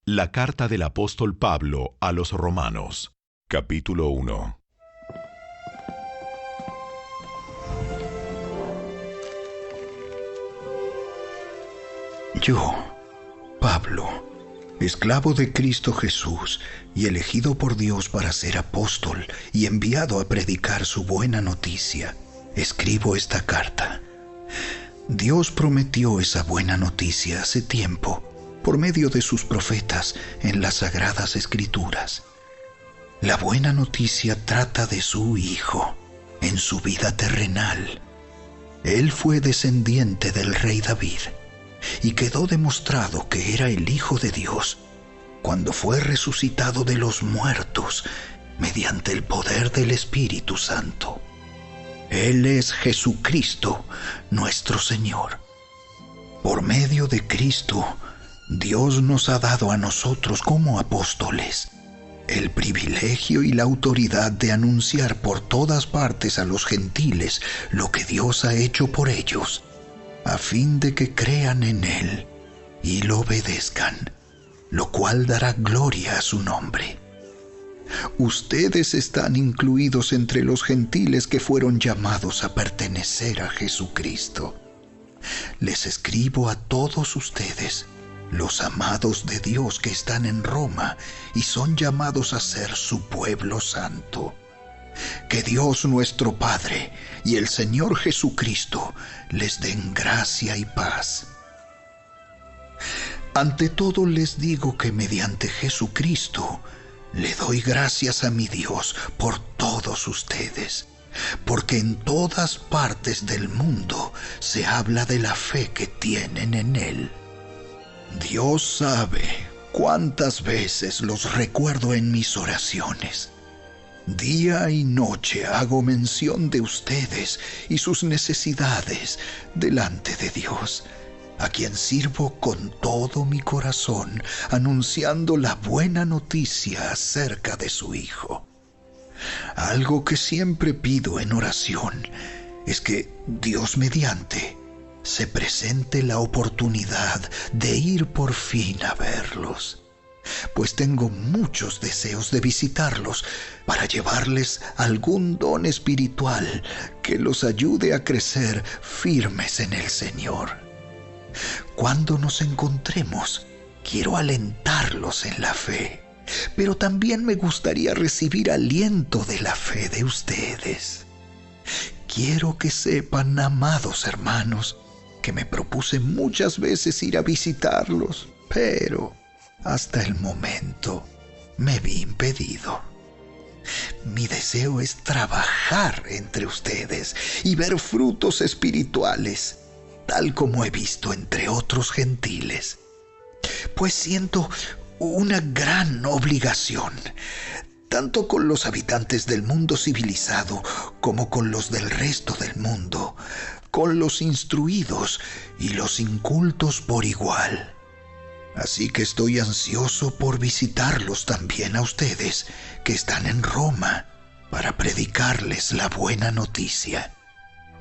La carta del apóstol Pablo a los Romanos, capítulo 1. Yo, Pablo, esclavo de Cristo Jesús y elegido por Dios para ser apóstol y enviado a predicar su buena noticia, escribo esta carta. Dios prometió esa buena noticia hace tiempo por medio de sus profetas en las Sagradas Escrituras. La buena noticia trata de su Hijo en su vida terrenal. Él fue descendiente del rey David y quedó demostrado que era el Hijo de Dios cuando fue resucitado de los muertos mediante el poder del Espíritu Santo. Él es Jesucristo, nuestro Señor. Por medio de Cristo, Dios nos ha dado a nosotros como apóstoles el privilegio y la autoridad de anunciar por todas partes a los gentiles lo que Dios ha hecho por ellos, a fin de que crean en Él y lo obedezcan, lo cual dará gloria a su nombre. Ustedes están incluidos entre los gentiles que fueron llamados a pertenecer a Jesucristo. Les escribo a todos ustedes, los amados de Dios que están en Roma y son llamados a ser su pueblo santo. Que Dios nuestro Padre y el Señor Jesucristo les den gracia y paz. Ante todo les digo que mediante Jesucristo le doy gracias a mi Dios por todos ustedes, porque en todas partes del mundo se habla de la fe que tienen en Él. Dios sabe cuántas veces los recuerdo en mis oraciones. Día y noche hago mención de ustedes y sus necesidades delante de Dios, a quien sirvo con todo mi corazón, anunciando la buena noticia acerca de su Hijo. Algo que siempre pido en oración es que Dios mediante se presente la oportunidad de ir por fin a verlos, pues tengo muchos deseos de visitarlos para llevarles algún don espiritual que los ayude a crecer firmes en el Señor. Cuando nos encontremos, quiero alentarlos en la fe, pero también me gustaría recibir aliento de la fe de ustedes. Quiero que sepan, amados hermanos, que me propuse muchas veces ir a visitarlos, pero hasta el momento me vi impedido. Mi deseo es trabajar entre ustedes y ver frutos espirituales, tal como he visto entre otros gentiles, pues siento una gran obligación, tanto con los habitantes del mundo civilizado como con los del resto del mundo, con los instruidos y los incultos por igual. Así que estoy ansioso por visitarlos también a ustedes que están en Roma para predicarles la buena noticia.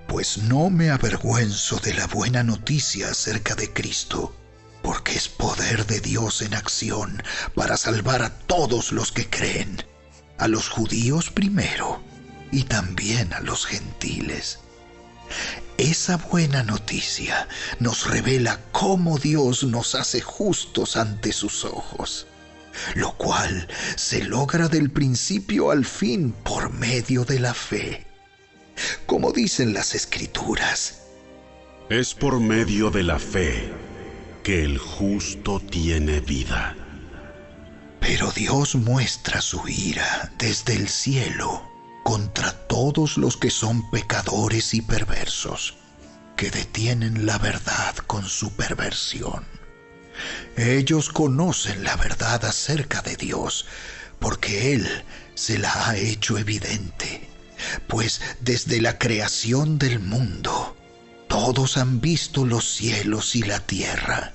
Pues no me avergüenzo de la buena noticia acerca de Cristo, porque es poder de Dios en acción para salvar a todos los que creen, a los judíos primero y también a los gentiles. Esa buena noticia nos revela cómo Dios nos hace justos ante sus ojos, lo cual se logra del principio al fin por medio de la fe. Como dicen las Escrituras, es por medio de la fe que el justo tiene vida. Pero Dios muestra su ira desde el cielo contra todos los que son pecadores y perversos, que detienen la verdad con su perversión. Ellos conocen la verdad acerca de Dios, porque Él se la ha hecho evidente, pues desde la creación del mundo, todos han visto los cielos y la tierra,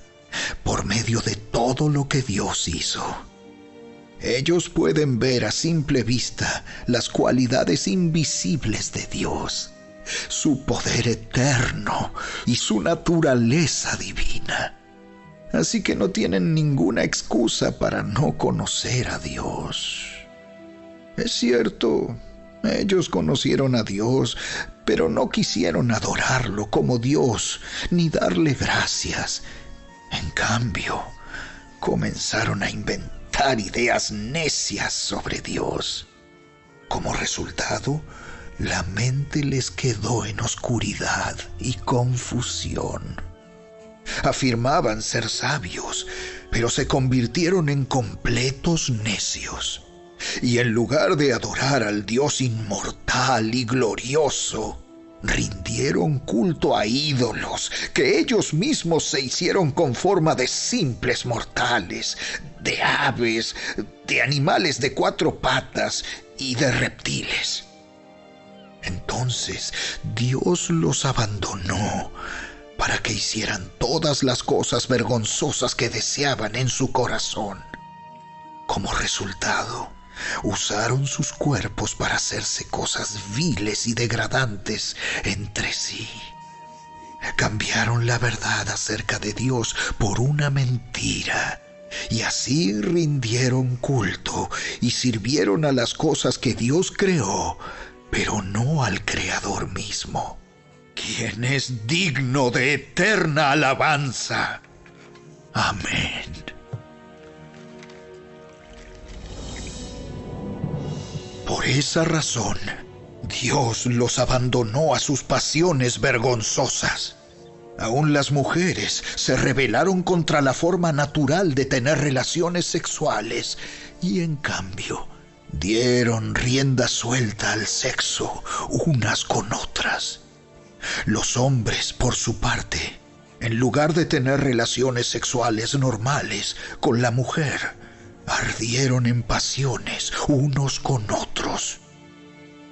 por medio de todo lo que Dios hizo. Ellos pueden ver a simple vista las cualidades invisibles de Dios, su poder eterno y su naturaleza divina. así que no tienen ninguna excusa para no conocer a Dios. Es cierto, ellos conocieron a Dios, pero no quisieron adorarlo como Dios ni darle gracias. En cambio, comenzaron a inventar ideas necias sobre Dios. Como resultado, la mente les quedó en oscuridad y confusión. Afirmaban ser sabios, pero se convirtieron en completos necios. Y en lugar de adorar al Dios inmortal y glorioso, rindieron culto a ídolos que ellos mismos se hicieron con forma de simples mortales, de aves, de animales de 4 patas y de reptiles. Entonces Dios los abandonó para que hicieran todas las cosas vergonzosas que deseaban en su corazón. Como resultado, usaron sus cuerpos para hacerse cosas viles y degradantes entre sí. Cambiaron la verdad acerca de Dios por una mentira, y así rindieron culto y sirvieron a las cosas que Dios creó, pero no al Creador mismo, quien es digno de eterna alabanza. Amén. Por esa razón, Dios los abandonó a sus pasiones vergonzosas. Aún las mujeres se rebelaron contra la forma natural de tener relaciones sexuales y, en cambio, dieron rienda suelta al sexo unas con otras. Los hombres, por su parte, en lugar de tener relaciones sexuales normales con la mujer, ardieron en pasiones unos con otros.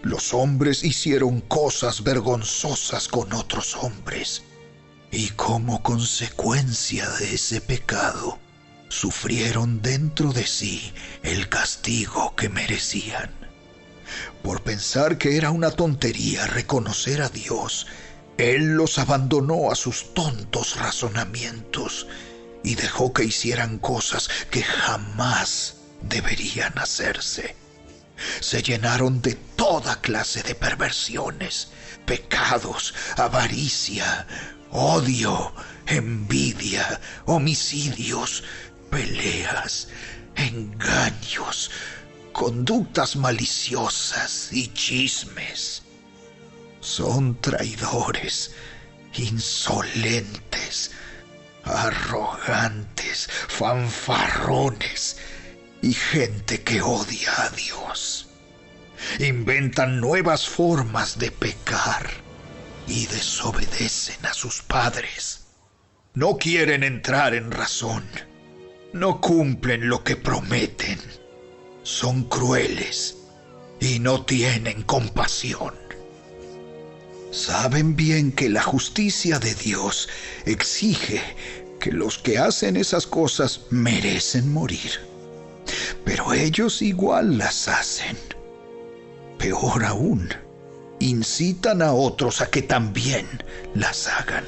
Los hombres hicieron cosas vergonzosas con otros hombres, y como consecuencia de ese pecado, sufrieron dentro de sí el castigo que merecían. Por pensar que era una tontería reconocer a Dios, Él los abandonó a sus tontos razonamientos y dejó que hicieran cosas que jamás deberían hacerse. Se llenaron de toda clase de perversiones, pecados, avaricia, odio, envidia, homicidios, peleas, engaños, conductas maliciosas y chismes. Son traidores, insolentes, arrogantes, fanfarrones y gente que odia a Dios. Inventan nuevas formas de pecar y desobedecen a sus padres. No quieren entrar en razón. No cumplen lo que prometen. Son crueles y no tienen compasión. Saben bien que la justicia de Dios exige que los que hacen esas cosas merecen morir. Pero ellos igual las hacen. Peor aún, incitan a otros a que también las hagan.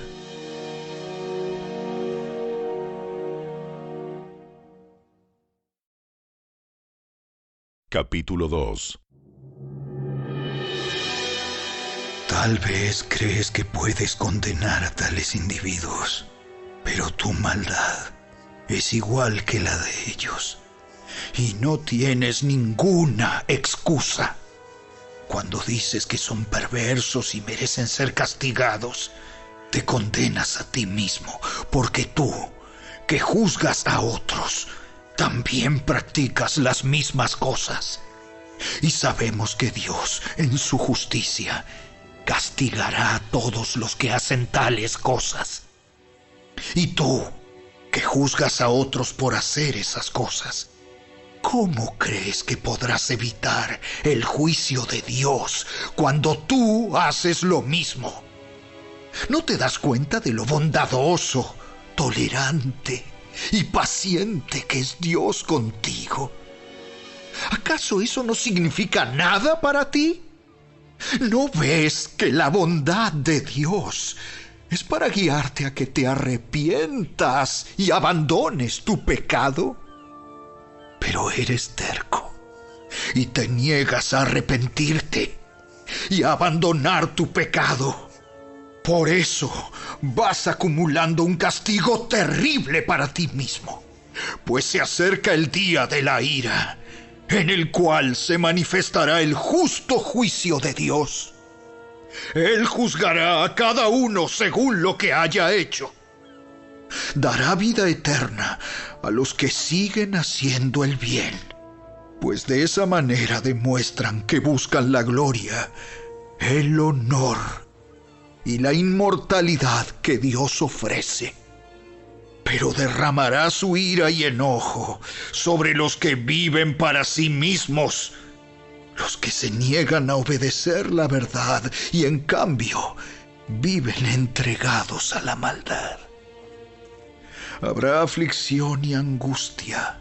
Capítulo 2. Tal vez crees que puedes condenar a tales individuos, pero tu maldad es igual que la de ellos, y no tienes ninguna excusa. Cuando dices que son perversos y merecen ser castigados, te condenas a ti mismo, porque tú, que juzgas a otros, también practicas las mismas cosas. Y sabemos que Dios, en su justicia, castigará a todos los que hacen tales cosas. Y tú, que juzgas a otros por hacer esas cosas, ¿cómo crees que podrás evitar el juicio de Dios cuando tú haces lo mismo? ¿No te das cuenta de lo bondadoso, tolerante y paciente que es Dios contigo? ¿Acaso eso no significa nada para ti? ¿No ves que la bondad de Dios ¿Es para guiarte a que te arrepientas y abandones tu pecado? Pero eres terco y te niegas a arrepentirte y a abandonar tu pecado. Por eso vas acumulando un castigo terrible para ti mismo, pues se acerca el día de la ira, en el cual se manifestará el justo juicio de Dios. Él juzgará a cada uno según lo que haya hecho. Dará vida eterna a los que siguen haciendo el bien, pues de esa manera demuestran que buscan la gloria, el honor y la inmortalidad que Dios ofrece. Pero derramará su ira y enojo sobre los que viven para sí mismos, los que se niegan a obedecer la verdad y en cambio viven entregados a la maldad. Habrá aflicción y angustia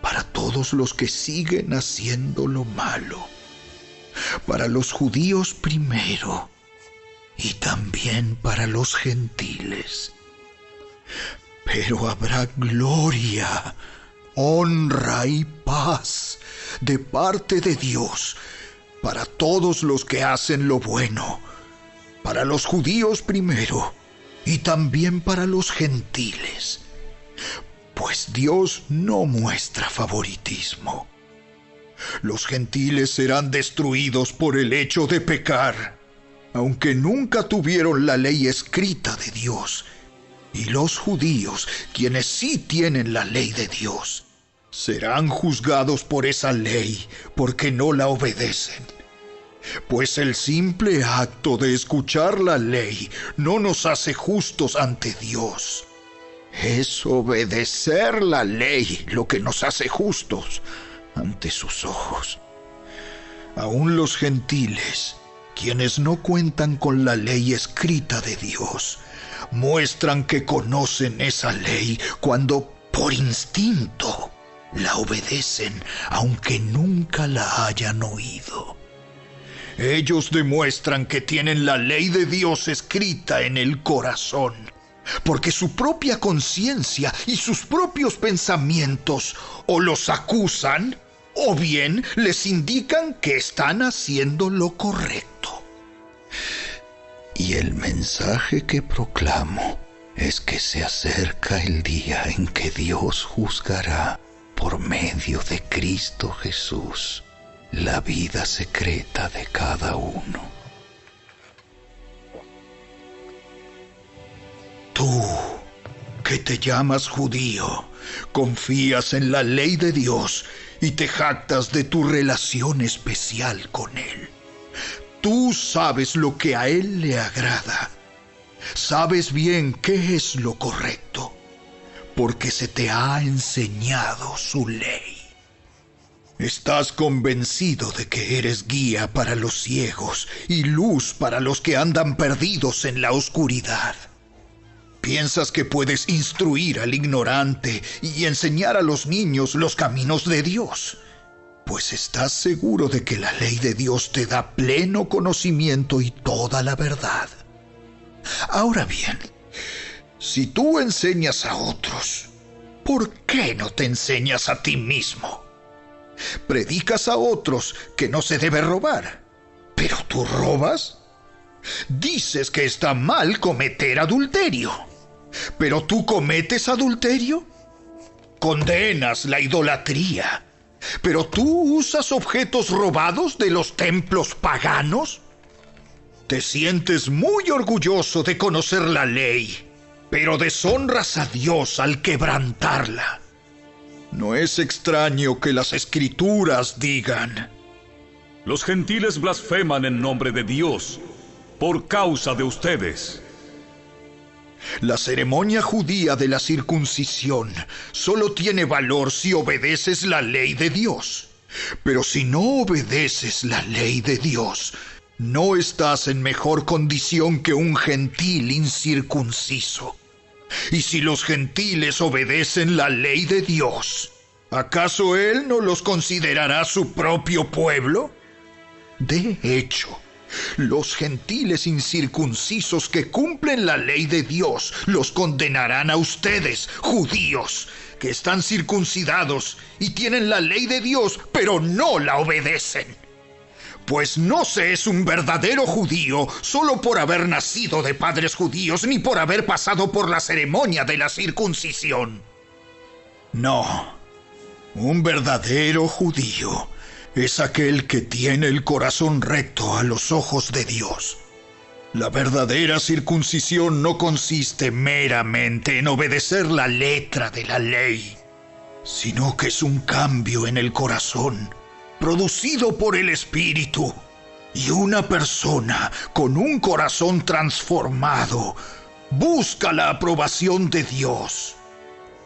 para todos los que siguen haciendo lo malo, para los judíos primero y también para los gentiles. Pero habrá gloria, honra y paz de parte de Dios para todos los que hacen lo bueno, para los judíos primero y también para los gentiles. Pues Dios no muestra favoritismo. Los gentiles serán destruidos por el hecho de pecar, aunque nunca tuvieron la ley escrita de Dios. Y los judíos, quienes sí tienen la ley de Dios, serán juzgados por esa ley porque no la obedecen. Pues el simple acto de escuchar la ley no nos hace justos ante Dios. Es obedecer la ley lo que nos hace justos ante sus ojos. Aún los gentiles, quienes no cuentan con la ley escrita de Dios, muestran que conocen esa ley cuando por instinto la obedecen, aunque nunca la hayan oído. Ellos demuestran que tienen la ley de Dios escrita en el corazón, porque su propia conciencia y sus propios pensamientos o los acusan o bien les indican que están haciendo lo correcto. Y el mensaje que proclamo es que se acerca el día en que Dios juzgará por medio de Cristo Jesús la vida secreta de cada uno. Tú, que te llamas judío, confías en la ley de Dios y te jactas de tu relación especial con Él. Tú sabes lo que a Él le agrada. Sabes bien qué es lo correcto, porque se te ha enseñado su ley. Estás convencido de que eres guía para los ciegos y luz para los que andan perdidos en la oscuridad. Piensas que puedes instruir al ignorante y enseñar a los niños los caminos de Dios, pues estás seguro de que la ley de Dios te da pleno conocimiento y toda la verdad. Ahora bien, si tú enseñas a otros, ¿por qué no te enseñas a ti mismo? Predicas a otros que no se debe robar, ¿pero tú robas? Dices que está mal cometer adulterio, ¿pero tú cometes adulterio? Condenas la idolatría, ¿pero tú usas objetos robados de los templos paganos? Te sientes muy orgulloso de conocer la ley, pero deshonras a Dios al quebrantarla. No es extraño que las Escrituras digan: los gentiles blasfeman en nombre de Dios por causa de ustedes. La ceremonia judía de la circuncisión solo tiene valor si obedeces la ley de Dios. Pero si no obedeces la ley de Dios, no estás en mejor condición que un gentil incircunciso. Y si los gentiles obedecen la ley de Dios, ¿acaso Él no los considerará su propio pueblo? De hecho, Los gentiles incircuncisos que cumplen la ley de Dios los condenarán a ustedes, judíos, que están circuncidados y tienen la ley de Dios, pero no la obedecen. Pues no se es un verdadero judío solo por haber nacido de padres judíos ni por haber pasado por la ceremonia de la circuncisión. No, un verdadero judío es aquel que tiene el corazón recto a los ojos de Dios. La verdadera circuncisión no consiste meramente en obedecer la letra de la ley, sino que es un cambio en el corazón, producido por el Espíritu. Y una persona con un corazón transformado busca la aprobación de Dios,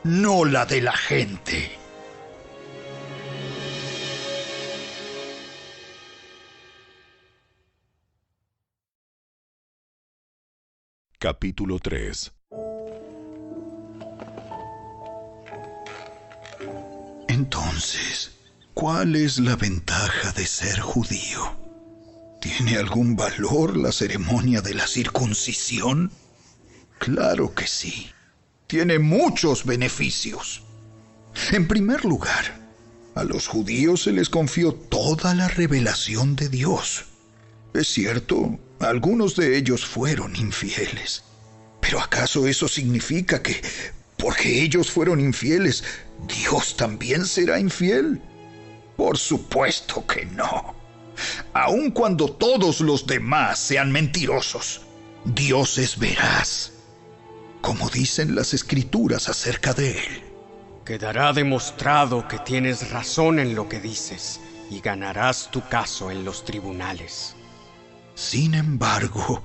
no la de la gente. Capítulo 3. Entonces, ¿cuál es la ventaja de ser judío? ¿Tiene algún valor la ceremonia de la circuncisión? Claro que sí. Tiene muchos beneficios. En primer lugar, a los judíos se les confió toda la revelación de Dios. Es cierto, algunos de ellos fueron infieles. ¿Pero acaso eso significa que, porque ellos fueron infieles, Dios también será infiel? Por supuesto que no. Aun cuando todos los demás sean mentirosos, Dios es veraz, como dicen las Escrituras acerca de Él. Quedará demostrado que tienes razón en lo que dices y ganarás tu caso en los tribunales. Sin embargo,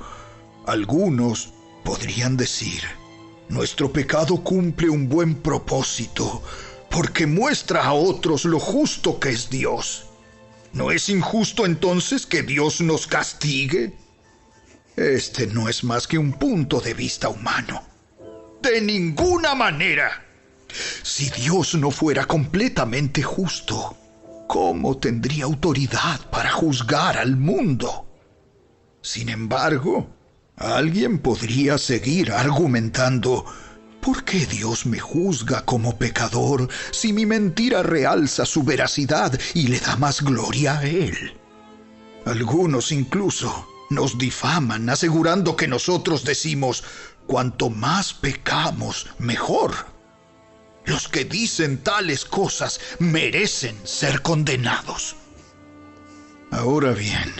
algunos podrían decir: nuestro pecado cumple un buen propósito porque muestra a otros lo justo que es Dios. ¿No es injusto entonces que Dios nos castigue? Este no es más que un punto de vista humano. ¡De ninguna manera! Si Dios no fuera completamente justo, ¿cómo tendría autoridad para juzgar al mundo? Sin embargo, alguien podría seguir argumentando: ¿por qué Dios me juzga como pecador si mi mentira realza su veracidad y le da más gloria a Él? Algunos incluso nos difaman asegurando que nosotros decimos: cuanto más pecamos, mejor. Los que dicen tales cosas merecen ser condenados. Ahora bien,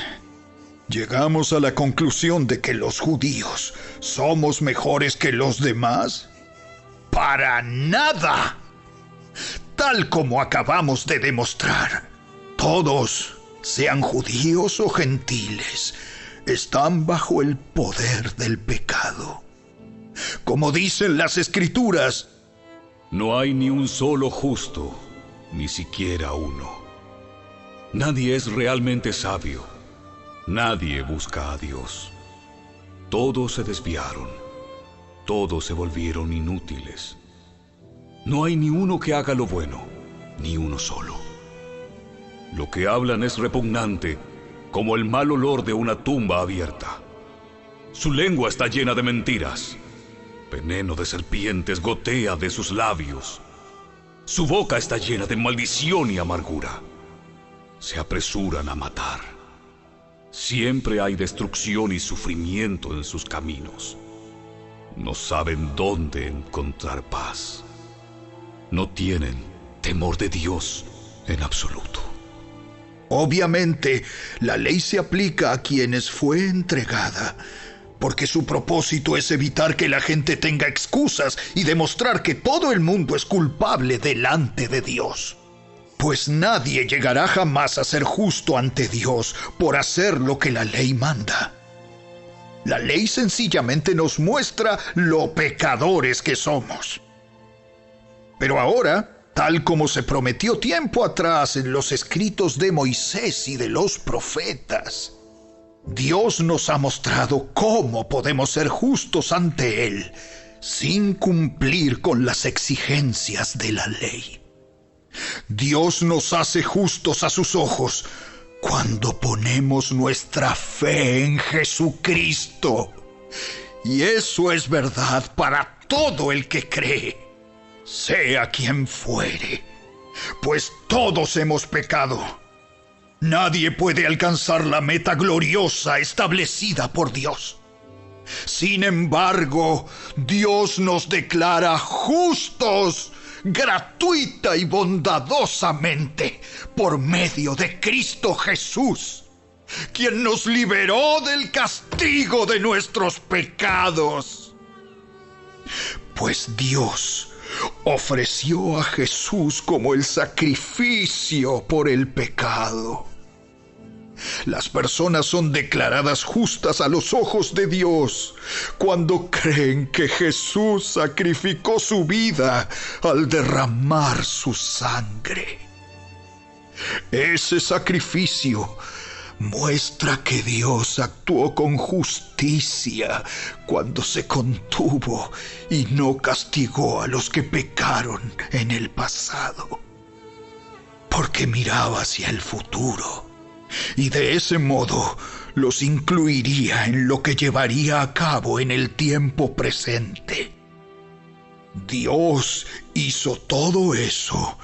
¿llegamos a la conclusión de que los judíos somos mejores que los demás? ¡Para nada! Tal como acabamos de demostrar, todos, sean judíos o gentiles, están bajo el poder del pecado. Como dicen las Escrituras, no hay ni un solo justo, ni siquiera uno. Nadie es realmente sabio. Nadie busca a Dios. Todos se desviaron. Todos se volvieron inútiles. No hay ni uno que haga lo bueno, ni uno solo. Lo que hablan es repugnante, como el mal olor de una tumba abierta. Su lengua está llena de mentiras. Veneno de serpientes gotea de sus labios. Su boca está llena de maldición y amargura. Se apresuran a matar. Siempre hay destrucción y sufrimiento en sus caminos. No saben dónde encontrar paz. No tienen temor de Dios en absoluto. obviamente, la ley se aplica a quienes fue entregada, porque su propósito es evitar que la gente tenga excusas y demostrar que todo el mundo es culpable delante de Dios. Pues nadie llegará jamás a ser justo ante Dios por hacer lo que la ley manda. La ley sencillamente nos muestra lo pecadores que somos. Pero ahora, tal como se prometió tiempo atrás en los escritos de Moisés y de los profetas, Dios nos ha mostrado cómo podemos ser justos ante Él sin cumplir con las exigencias de la ley. Dios nos hace justos a sus ojos cuando ponemos nuestra fe en Jesucristo. Y eso es verdad para todo el que cree, sea quien fuere, pues todos hemos pecado. Nadie puede alcanzar la meta gloriosa establecida por Dios. Sin embargo, Dios nos declara justos, gratuita y bondadosamente, por medio de Cristo Jesús, quien nos liberó del castigo de nuestros pecados. Pues Dios ofreció a Jesús como el sacrificio por el pecado. Las personas son declaradas justas a los ojos de Dios cuando creen que Jesús sacrificó su vida al derramar su sangre. Ese sacrificio muestra que Dios actuó con justicia cuando se contuvo y no castigó a los que pecaron en el pasado, porque miraba hacia el futuro y de ese modo los incluiría en lo que llevaría a cabo en el tiempo presente. Dios hizo todo eso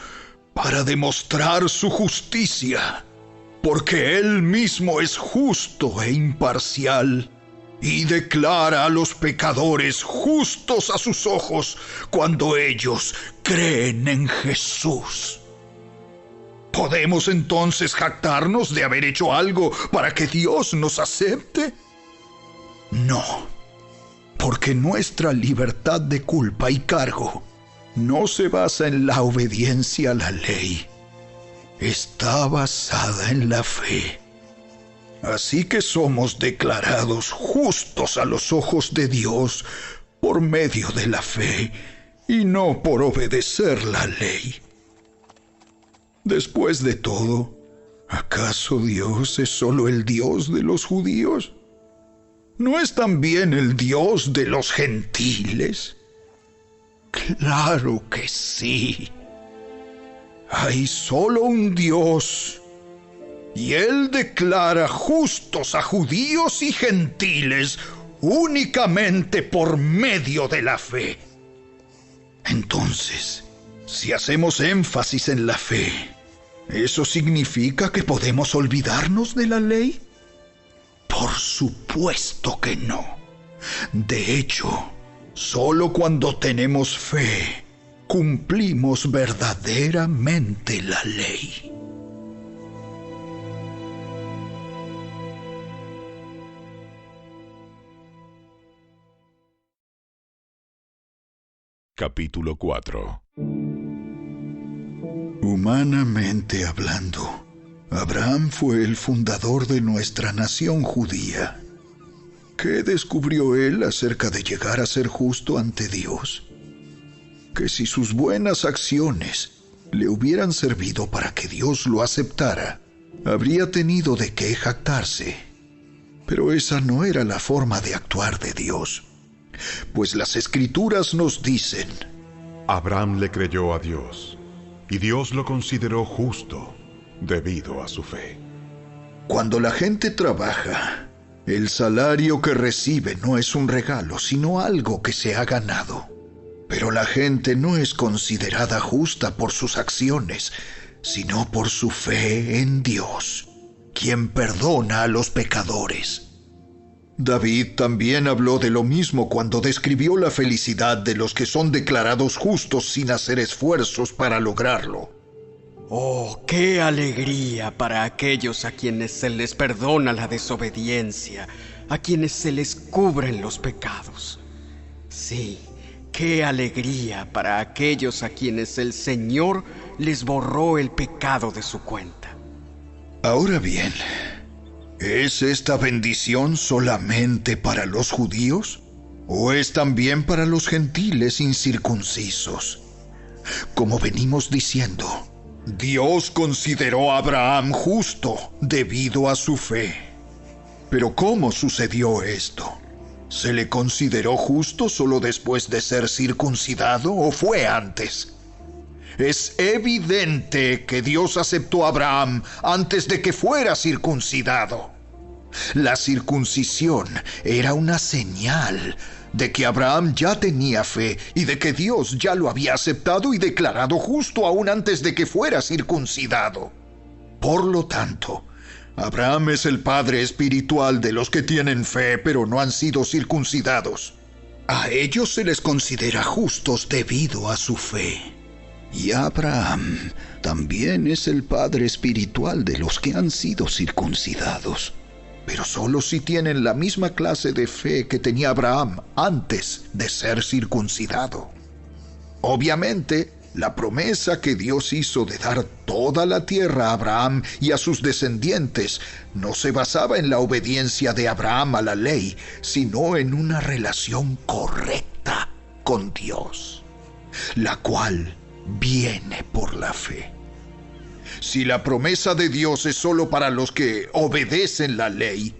para demostrar su justicia, porque Él mismo es justo e imparcial y declara a los pecadores justos a sus ojos cuando ellos creen en Jesús. ¿Podemos entonces jactarnos de haber hecho algo para que Dios nos acepte? No, porque nuestra libertad de culpa y cargo no se basa en la obediencia a la ley. Está basada en la fe. Así que somos declarados justos a los ojos de Dios por medio de la fe y no por obedecer la ley. Después de todo, ¿acaso Dios es solo el Dios de los judíos? ¿No es también el Dios de los gentiles? Claro que sí. Hay solo un Dios, y Él declara justos a judíos y gentiles únicamente por medio de la fe. Entonces, si hacemos énfasis en la fe, ¿eso significa que podemos olvidarnos de la ley? Por supuesto que no. De hecho, solo cuando tenemos fe, cumplimos verdaderamente la ley. Capítulo 4. Humanamente hablando, Abraham fue el fundador de nuestra nación judía. ¿Qué descubrió él acerca de llegar a ser justo ante Dios? Que si sus buenas acciones le hubieran servido para que Dios lo aceptara, habría tenido de qué jactarse. Pero esa no era la forma de actuar de Dios, pues las Escrituras nos dicen: Abraham le creyó a Dios, y Dios lo consideró justo debido a su fe. Cuando la gente trabaja, el salario que recibe no es un regalo, sino algo que se ha ganado. Pero la gente no es considerada justa por sus acciones, sino por su fe en Dios, quien perdona a los pecadores. David también habló de lo mismo cuando describió la felicidad de los que son declarados justos sin hacer esfuerzos para lograrlo. ¡Oh, qué alegría para aquellos a quienes se les perdona la desobediencia, a quienes se les cubren los pecados! Sí, qué alegría para aquellos a quienes el Señor les borró el pecado de su cuenta. Ahora bien, ¿es esta bendición solamente para los judíos? ¿O es también para los gentiles incircuncisos? Como venimos diciendo, Dios consideró a Abraham justo debido a su fe. Pero ¿cómo sucedió esto? ¿Se le consideró justo solo después de ser circuncidado o fue antes? Es evidente que Dios aceptó a Abraham antes de que fuera circuncidado. La circuncisión era una señal de que Abraham ya tenía fe y de que Dios ya lo había aceptado y declarado justo aún antes de que fuera circuncidado. Por lo tanto, Abraham es el padre espiritual de los que tienen fe pero no han sido circuncidados. A ellos se les considera justos debido a su fe. Y Abraham también es el padre espiritual de los que han sido circuncidados, pero solo si tienen la misma clase de fe que tenía Abraham antes de ser circuncidado. Obviamente, la promesa que Dios hizo de dar toda la tierra a Abraham y a sus descendientes no se basaba en la obediencia de Abraham a la ley, sino en una relación correcta con Dios, la cual viene por la fe. Si la promesa de Dios es solo para los que obedecen la ley,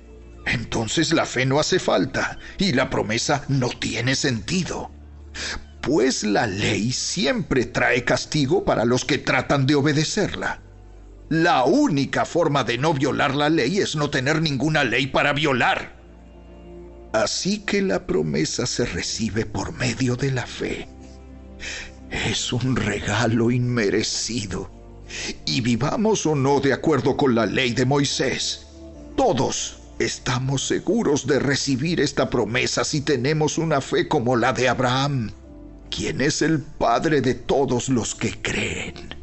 entonces la fe no hace falta y la promesa no tiene sentido. Pues la ley siempre trae castigo para los que tratan de obedecerla. La única forma de no violar la ley es no tener ninguna ley para violar. Así que la promesa se recibe por medio de la fe. Es un regalo inmerecido. Y vivamos o no de acuerdo con la ley de Moisés, todos estamos seguros de recibir esta promesa si tenemos una fe como la de Abraham, quien es el padre de todos los que creen.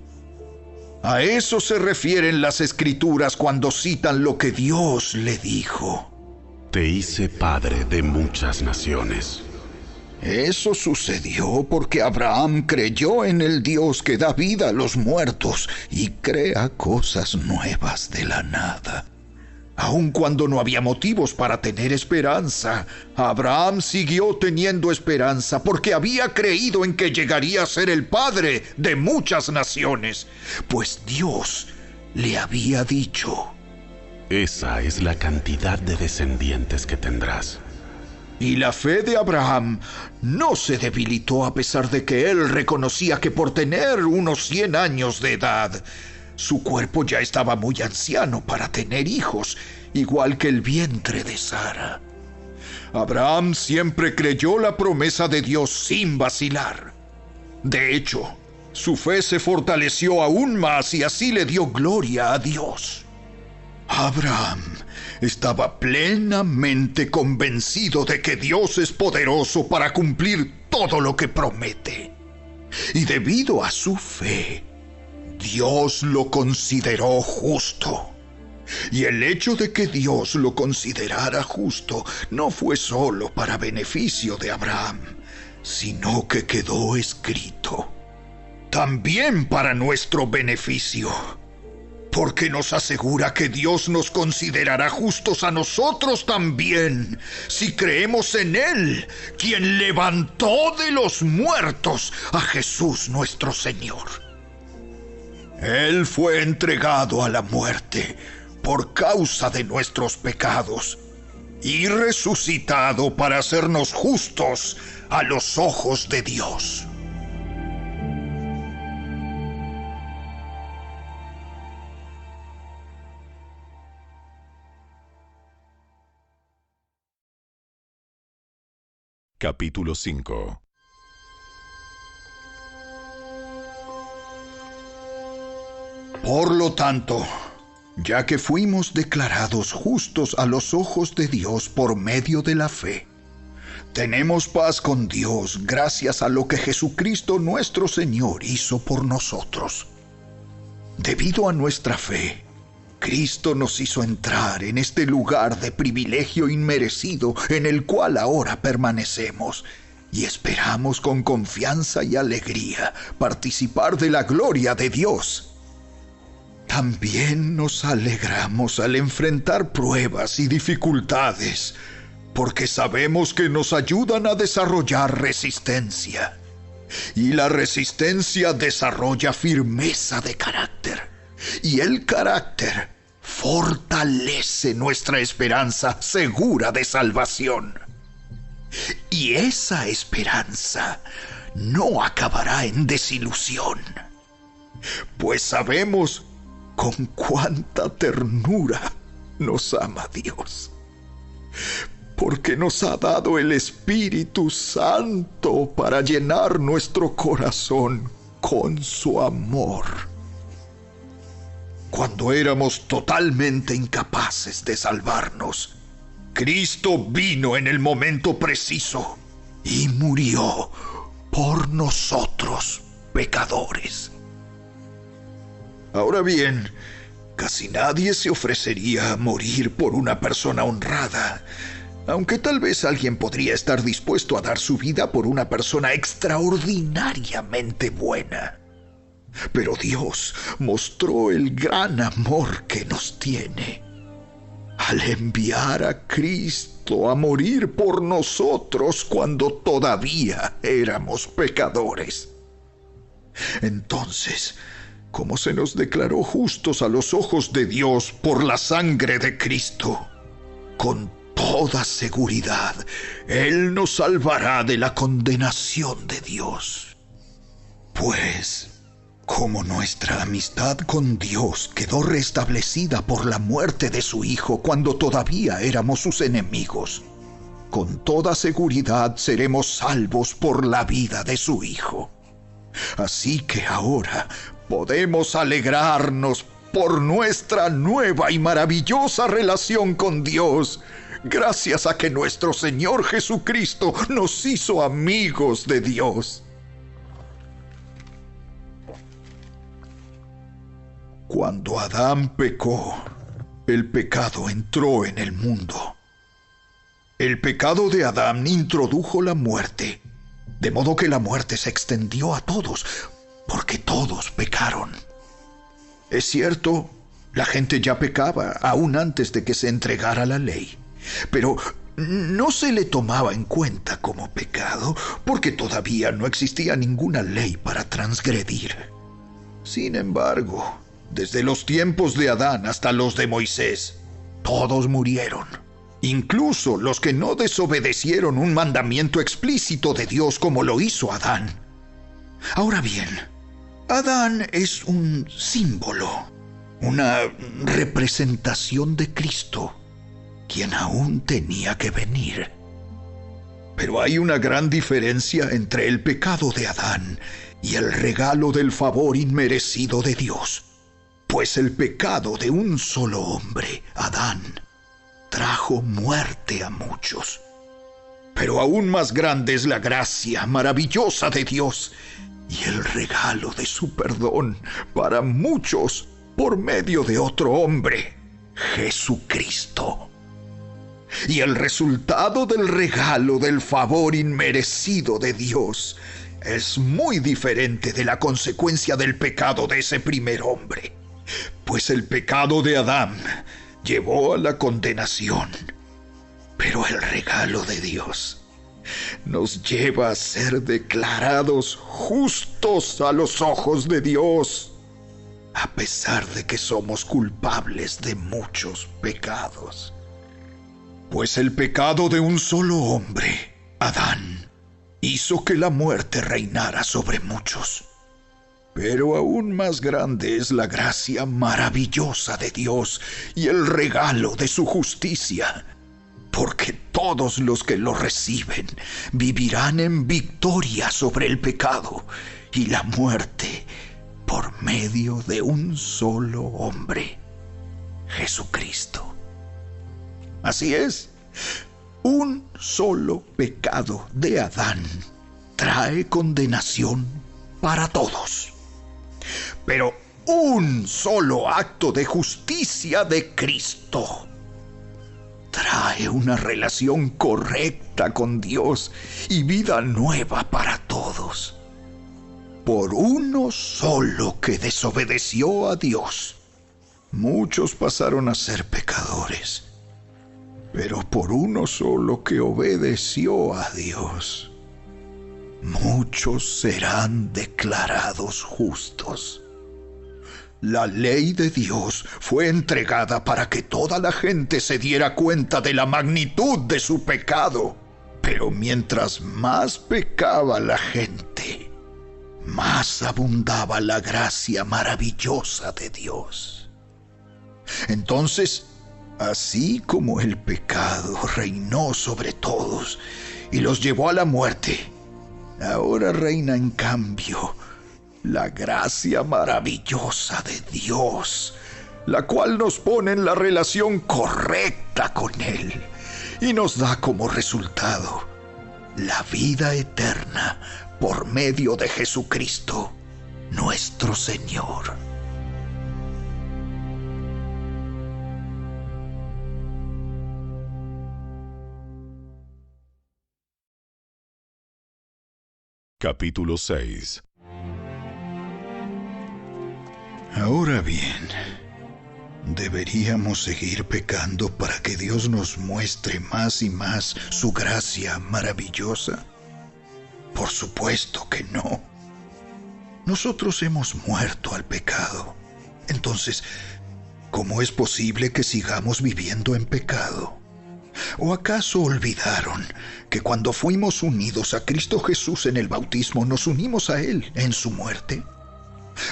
A eso se refieren las Escrituras cuando citan lo que Dios le dijo: Te hice padre de muchas naciones. Eso sucedió porque Abraham creyó en el Dios que da vida a los muertos y crea cosas nuevas de la nada. Aun cuando no había motivos para tener esperanza, Abraham siguió teniendo esperanza porque había creído en que llegaría a ser el padre de muchas naciones, pues Dios le había dicho: Esa es la cantidad de descendientes que tendrás. Y la fe de Abraham no se debilitó a pesar de que él reconocía que por tener unos 100 años de edad, su cuerpo ya estaba muy anciano para tener hijos, igual que el vientre de Sara. Abraham siempre creyó la promesa de Dios sin vacilar. De hecho, su fe se fortaleció aún más y así le dio gloria a Dios. Abraham estaba plenamente convencido de que Dios es poderoso para cumplir todo lo que promete. Y debido a su fe, Dios lo consideró justo. Y el hecho de que Dios lo considerara justo no fue solo para beneficio de Abraham, sino que quedó escrito también para nuestro beneficio, porque nos asegura que Dios nos considerará justos a nosotros también, si creemos en Él, quien levantó de los muertos a Jesús nuestro Señor. Él fue entregado a la muerte por causa de nuestros pecados y resucitado para hacernos justos a los ojos de Dios. Capítulo 5. Por lo tanto, ya que fuimos declarados justos a los ojos de Dios por medio de la fe, tenemos paz con Dios gracias a lo que Jesucristo nuestro Señor hizo por nosotros. Debido a nuestra fe, Cristo nos hizo entrar en este lugar de privilegio inmerecido en el cual ahora permanecemos y esperamos con confianza y alegría participar de la gloria de Dios. También nos alegramos al enfrentar pruebas y dificultades, porque sabemos que nos ayudan a desarrollar resistencia. Y la resistencia desarrolla firmeza de carácter. Y el carácter fortalece nuestra esperanza segura de salvación. Y esa esperanza no acabará en desilusión, pues sabemos con cuánta ternura nos ama Dios, porque nos ha dado el Espíritu Santo para llenar nuestro corazón con su amor. Cuando éramos totalmente incapaces de salvarnos, Cristo vino en el momento preciso y murió por nosotros, pecadores. Ahora bien, casi nadie se ofrecería a morir por una persona honrada, aunque tal vez alguien podría estar dispuesto a dar su vida por una persona extraordinariamente buena. Pero Dios mostró el gran amor que nos tiene al enviar a Cristo a morir por nosotros cuando todavía éramos pecadores. Entonces, como se nos declaró justos a los ojos de Dios por la sangre de Cristo, con toda seguridad, Él nos salvará de la condenación de Dios. Pues, como nuestra amistad con Dios quedó restablecida por la muerte de su Hijo cuando todavía éramos sus enemigos, con toda seguridad seremos salvos por la vida de su Hijo. Así que ahora podemos alegrarnos por nuestra nueva y maravillosa relación con Dios, gracias a que nuestro Señor Jesucristo nos hizo amigos de Dios. Cuando Adán pecó, el pecado entró en el mundo. El pecado de Adán introdujo la muerte, de modo que la muerte se extendió a todos, porque todos pecaron. Es cierto, la gente ya pecaba aún antes de que se entregara la ley, pero no se le tomaba en cuenta como pecado, porque todavía no existía ninguna ley para transgredir. Sin embargo, desde los tiempos de Adán hasta los de Moisés, todos murieron, incluso los que no desobedecieron un mandamiento explícito de Dios como lo hizo Adán. Ahora bien, Adán es un símbolo, una representación de Cristo, quien aún tenía que venir. Pero hay una gran diferencia entre el pecado de Adán y el regalo del favor inmerecido de Dios. Pues el pecado de un solo hombre, Adán, trajo muerte a muchos. Pero aún más grande es la gracia maravillosa de Dios y el regalo de su perdón para muchos por medio de otro hombre, Jesucristo. Y el resultado del regalo del favor inmerecido de Dios es muy diferente de la consecuencia del pecado de ese primer hombre. Pues el pecado de Adán llevó a la condenación, pero el regalo de Dios nos lleva a ser declarados justos a los ojos de Dios, a pesar de que somos culpables de muchos pecados. Pues el pecado de un solo hombre, Adán, hizo que la muerte reinara sobre muchos. Pero aún más grande es la gracia maravillosa de Dios y el regalo de su justicia, porque todos los que lo reciben vivirán en victoria sobre el pecado y la muerte por medio de un solo hombre, Jesucristo. Así es, un solo pecado de Adán trae condenación para todos. Pero un solo acto de justicia de Cristo trae una relación correcta con Dios y vida nueva para todos. Por uno solo que desobedeció a Dios, muchos pasaron a ser pecadores. Pero por uno solo que obedeció a Dios, muchos serán declarados justos. La ley de Dios fue entregada para que toda la gente se diera cuenta de la magnitud de su pecado. Pero mientras más pecaba la gente, más abundaba la gracia maravillosa de Dios. Entonces, así como el pecado reinó sobre todos y los llevó a la muerte, ahora reina en cambio la gracia maravillosa de Dios, la cual nos pone en la relación correcta con Él y nos da como resultado la vida eterna por medio de Jesucristo, nuestro Señor. Capítulo 6. Ahora bien, ¿deberíamos seguir pecando para que Dios nos muestre más y más su gracia maravillosa? Por supuesto que no. Nosotros hemos muerto al pecado. Entonces, ¿cómo es posible que sigamos viviendo en pecado? ¿O acaso olvidaron que cuando fuimos unidos a Cristo Jesús en el bautismo, nos unimos a Él en su muerte?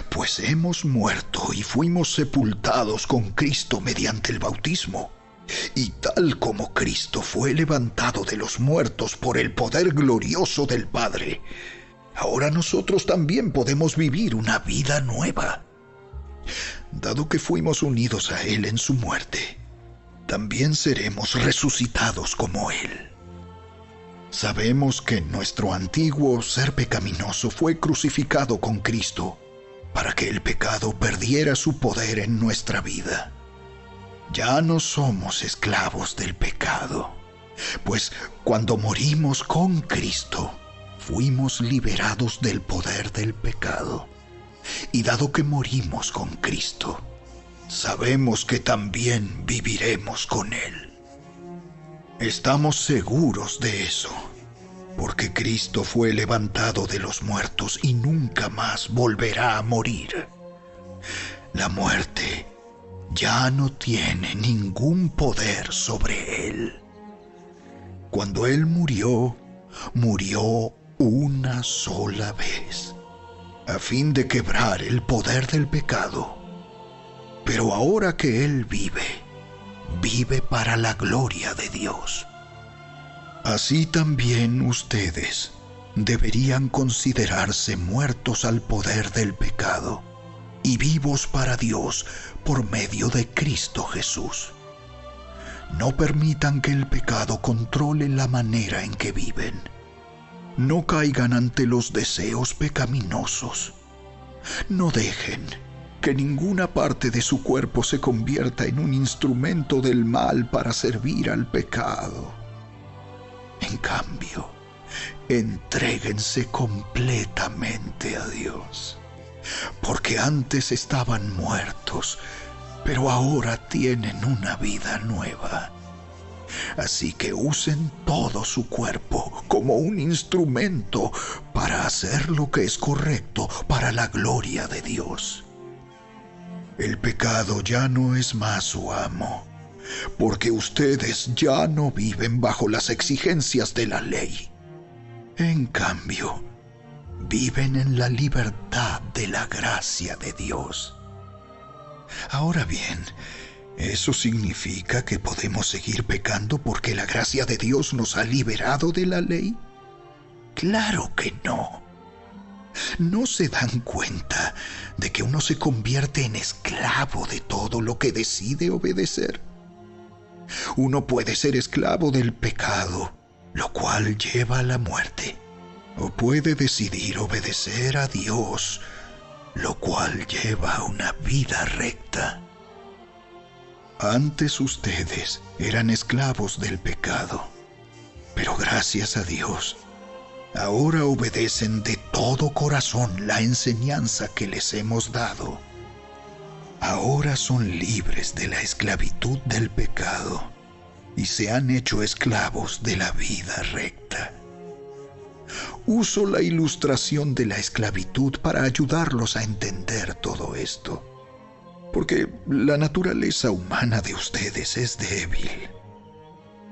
Pues hemos muerto y fuimos sepultados con Cristo mediante el bautismo. Y tal como Cristo fue levantado de los muertos por el poder glorioso del Padre, ahora nosotros también podemos vivir una vida nueva. Dado que fuimos unidos a Él en su muerte, también seremos resucitados como Él. Sabemos que nuestro antiguo ser pecaminoso fue crucificado con Cristo para que el pecado perdiera su poder en nuestra vida. Ya no somos esclavos del pecado, pues cuando morimos con Cristo, fuimos liberados del poder del pecado. Y dado que morimos con Cristo, sabemos que también viviremos con Él. Estamos seguros de eso, porque Cristo fue levantado de los muertos y nunca más volverá a morir. La muerte ya no tiene ningún poder sobre Él. Cuando Él murió, murió una sola vez, a fin de quebrar el poder del pecado. Pero ahora que Él vive para la gloria de Dios. Así también ustedes deberían considerarse muertos al poder del pecado y vivos para Dios por medio de Cristo Jesús. No permitan que el pecado controle la manera en que viven. No caigan ante los deseos pecaminosos. No dejen que ninguna parte de su cuerpo se convierta en un instrumento del mal para servir al pecado. En cambio, entréguense completamente a Dios, porque antes estaban muertos, pero ahora tienen una vida nueva. Así que usen todo su cuerpo como un instrumento para hacer lo que es correcto para la gloria de Dios. El pecado ya no es más su amo, porque ustedes ya no viven bajo las exigencias de la ley. En cambio, viven en la libertad de la gracia de Dios. Ahora bien, ¿eso significa que podemos seguir pecando porque la gracia de Dios nos ha liberado de la ley? Claro que no. ¿No se dan cuenta de que uno se convierte en esclavo de todo lo que decide obedecer? Uno puede ser esclavo del pecado, lo cual lleva a la muerte, o puede decidir obedecer a Dios, lo cual lleva a una vida recta. Antes ustedes eran esclavos del pecado, pero gracias a Dios, ahora obedecen de todo corazón la enseñanza que les hemos dado. Ahora son libres de la esclavitud del pecado y se han hecho esclavos de la vida recta. Uso la ilustración de la esclavitud para ayudarlos a entender todo esto, porque la naturaleza humana de ustedes es débil.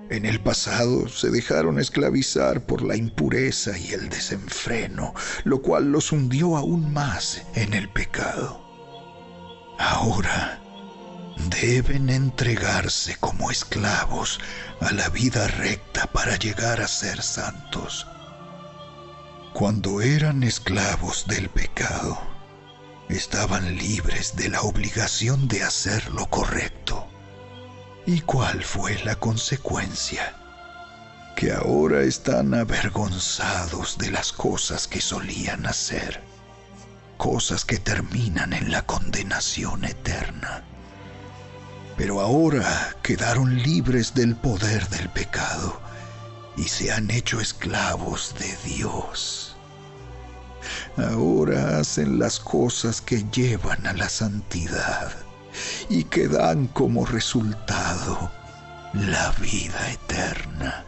En el pasado se dejaron esclavizar por la impureza y el desenfreno, lo cual los hundió aún más en el pecado. Ahora deben entregarse como esclavos a la vida recta para llegar a ser santos. Cuando eran esclavos del pecado, estaban libres de la obligación de hacer lo correcto. ¿Y cuál fue la consecuencia? Que ahora están avergonzados de las cosas que solían hacer, cosas que terminan en la condenación eterna. Pero ahora quedaron libres del poder del pecado y se han hecho esclavos de Dios. Ahora hacen las cosas que llevan a la santidad y que dan como resultado la vida eterna.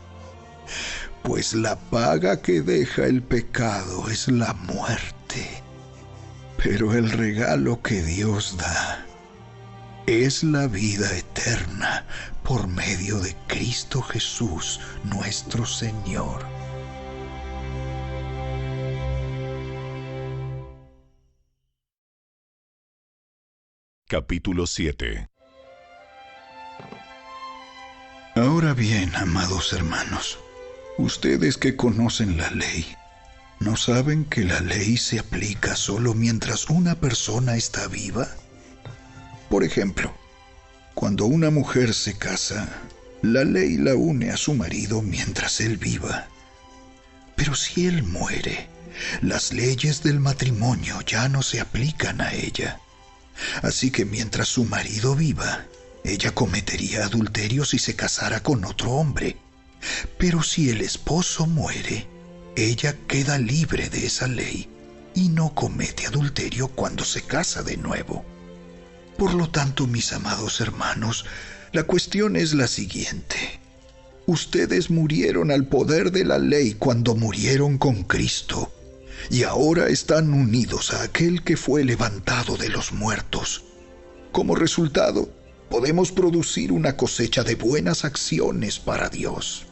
Pues la paga que deja el pecado es la muerte, pero el regalo que Dios da es la vida eterna por medio de Cristo Jesús, nuestro Señor. Capítulo 7. Ahora bien, amados hermanos, ustedes que conocen la ley, ¿no saben que la ley se aplica solo mientras una persona está viva? Por ejemplo, cuando una mujer se casa, la ley la une a su marido mientras él viva. Pero si él muere, las leyes del matrimonio ya no se aplican a ella. Así que mientras su marido viva, ella cometería adulterio si se casara con otro hombre. Pero si el esposo muere, ella queda libre de esa ley y no comete adulterio cuando se casa de nuevo. Por lo tanto, mis amados hermanos, la cuestión es la siguiente. Ustedes murieron al poder de la ley cuando murieron con Cristo, y ahora están unidos a aquel que fue levantado de los muertos. Como resultado, podemos producir una cosecha de buenas acciones para Dios.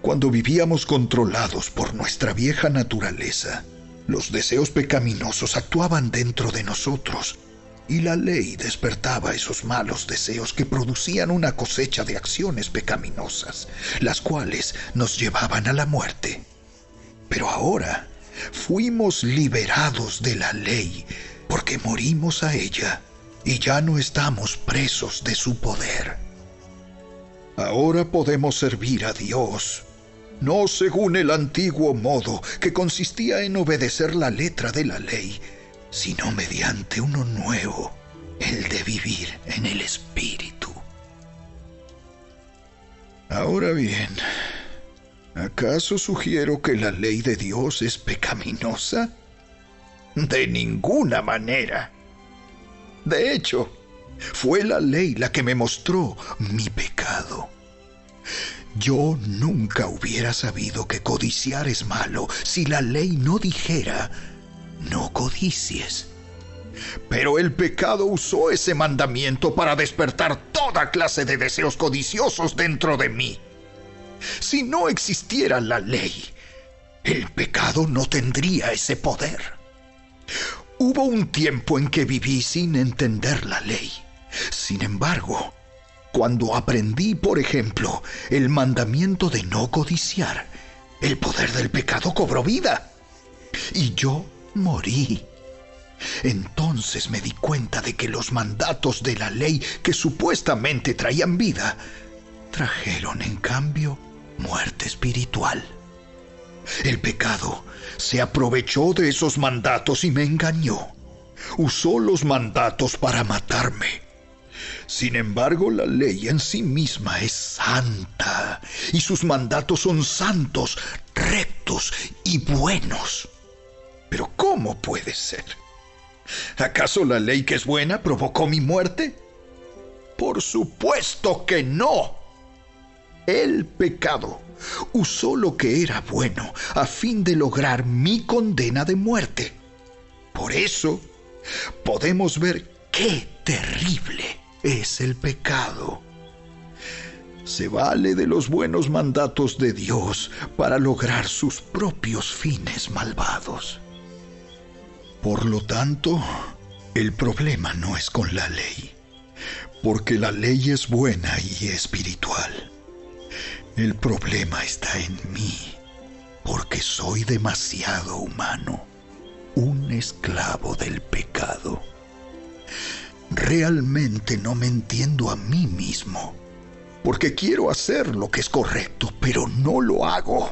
Cuando vivíamos controlados por nuestra vieja naturaleza, los deseos pecaminosos actuaban dentro de nosotros, y la ley despertaba esos malos deseos que producían una cosecha de acciones pecaminosas, las cuales nos llevaban a la muerte. Pero ahora fuimos liberados de la ley porque morimos a ella y ya no estamos presos de su poder. Ahora podemos servir a Dios, no según el antiguo modo que consistía en obedecer la letra de la ley, sino mediante uno nuevo, el de vivir en el Espíritu. Ahora bien, ¿acaso sugiero que la ley de Dios es pecaminosa? De ninguna manera. De hecho, fue la ley la que me mostró mi pecado. Yo nunca hubiera sabido que codiciar es malo si la ley no dijera, no codicies. Pero el pecado usó ese mandamiento para despertar toda clase de deseos codiciosos dentro de mí. Si no existiera la ley, el pecado no tendría ese poder. Hubo un tiempo en que viví sin entender la ley. Sin embargo, cuando aprendí, por ejemplo, el mandamiento de no codiciar, el poder del pecado cobró vida. Y yo morí. Entonces me di cuenta de que los mandatos de la ley que supuestamente traían vida, trajeron en cambio muerte espiritual. El pecado se aprovechó de esos mandatos y me engañó. Usó los mandatos para matarme. Sin embargo, la ley en sí misma es santa y sus mandatos son santos, rectos y buenos. Pero ¿cómo puede ser? ¿Acaso la ley que es buena provocó mi muerte? Por supuesto que no. El pecado usó lo que era bueno a fin de lograr mi condena de muerte. Por eso podemos ver qué terrible es el pecado. se vale de los buenos mandatos de Dios para lograr sus propios fines malvados. Por lo tanto, el problema no es con la ley, porque la ley es buena y espiritual. El problema está en mí, porque soy demasiado humano, un esclavo del pecado. Realmente no me entiendo a mí mismo, porque quiero hacer lo que es correcto, pero no lo hago.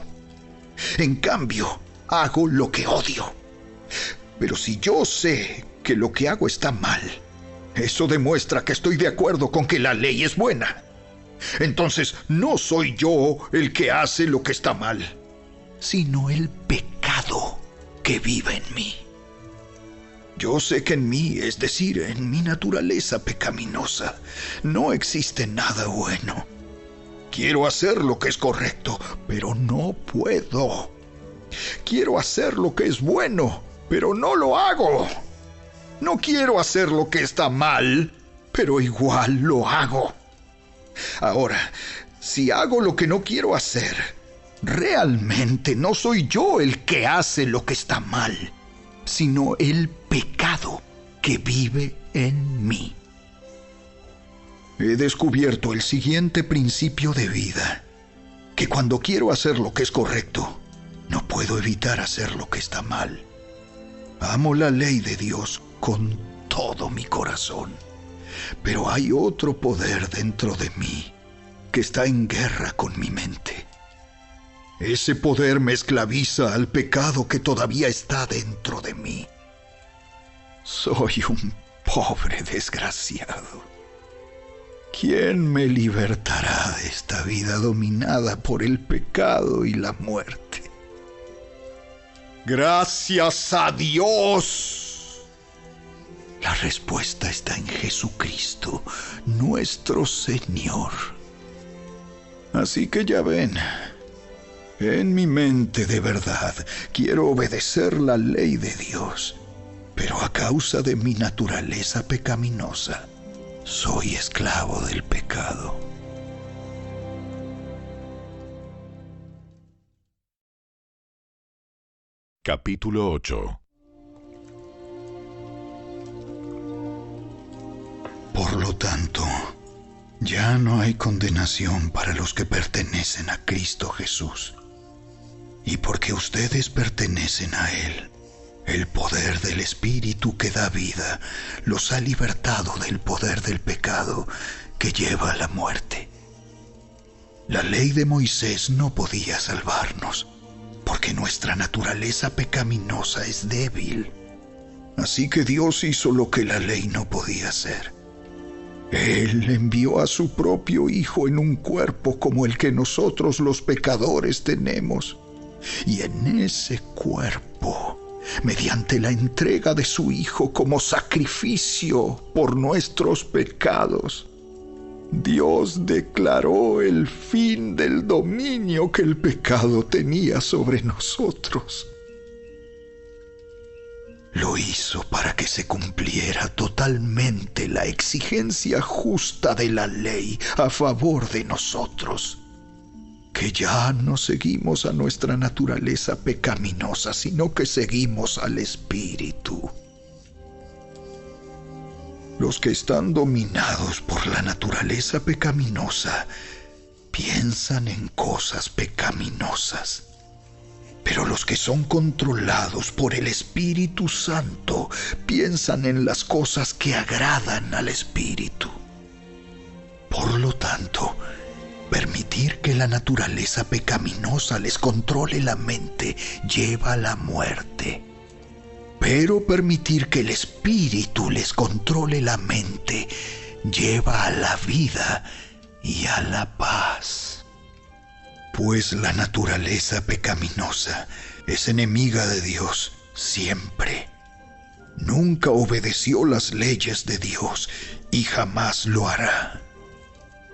En cambio, hago lo que odio. Pero si yo sé que lo que hago está mal, eso demuestra que estoy de acuerdo con que la ley es buena. Entonces, no soy yo el que hace lo que está mal, sino el pecado que vive en mí. Yo sé que en mí, es decir, en mi naturaleza pecaminosa, no existe nada bueno. Quiero hacer lo que es correcto, pero no puedo. Quiero hacer lo que es bueno, pero no lo hago. No quiero hacer lo que está mal, pero igual lo hago. Ahora, si hago lo que no quiero hacer, realmente no soy yo el que hace lo que está mal, sino el pecado que vive en mí. He descubierto el siguiente principio de vida, que cuando quiero hacer lo que es correcto, no puedo evitar hacer lo que está mal. Amo la ley de Dios con todo mi corazón, pero hay otro poder dentro de mí que está en guerra con mi mente. Ese poder me esclaviza al pecado que todavía está dentro de mí. Soy un pobre desgraciado. ¿Quién me libertará de esta vida dominada por el pecado y la muerte? ¡Gracias a Dios! La respuesta está en Jesucristo, nuestro Señor. Así que ya ven, en mi mente de verdad quiero obedecer la ley de Dios, pero a causa de mi naturaleza pecaminosa, soy esclavo del pecado. Capítulo 8. Por lo tanto, ya no hay condenación para los que pertenecen a Cristo Jesús. Y porque ustedes pertenecen a Él, el poder del Espíritu que da vida los ha libertado del poder del pecado que lleva a la muerte. La ley de Moisés no podía salvarnos, porque nuestra naturaleza pecaminosa es débil. Así que Dios hizo lo que la ley no podía hacer. Él envió a su propio Hijo en un cuerpo como el que nosotros los pecadores tenemos. Y en ese cuerpo, mediante la entrega de su Hijo como sacrificio por nuestros pecados, Dios declaró el fin del dominio que el pecado tenía sobre nosotros. Lo hizo para que se cumpliera totalmente la exigencia justa de la ley a favor de nosotros, que ya no seguimos a nuestra naturaleza pecaminosa, sino que seguimos al Espíritu. Los que están dominados por la naturaleza pecaminosa piensan en cosas pecaminosas. Pero los que son controlados por el Espíritu Santo piensan en las cosas que agradan al Espíritu. Por lo tanto, permitir que la naturaleza pecaminosa les controle la mente lleva a la muerte. Pero permitir que el Espíritu les controle la mente lleva a la vida y a la paz. Pues la naturaleza pecaminosa es enemiga de Dios siempre. Nunca obedeció las leyes de Dios y jamás lo hará.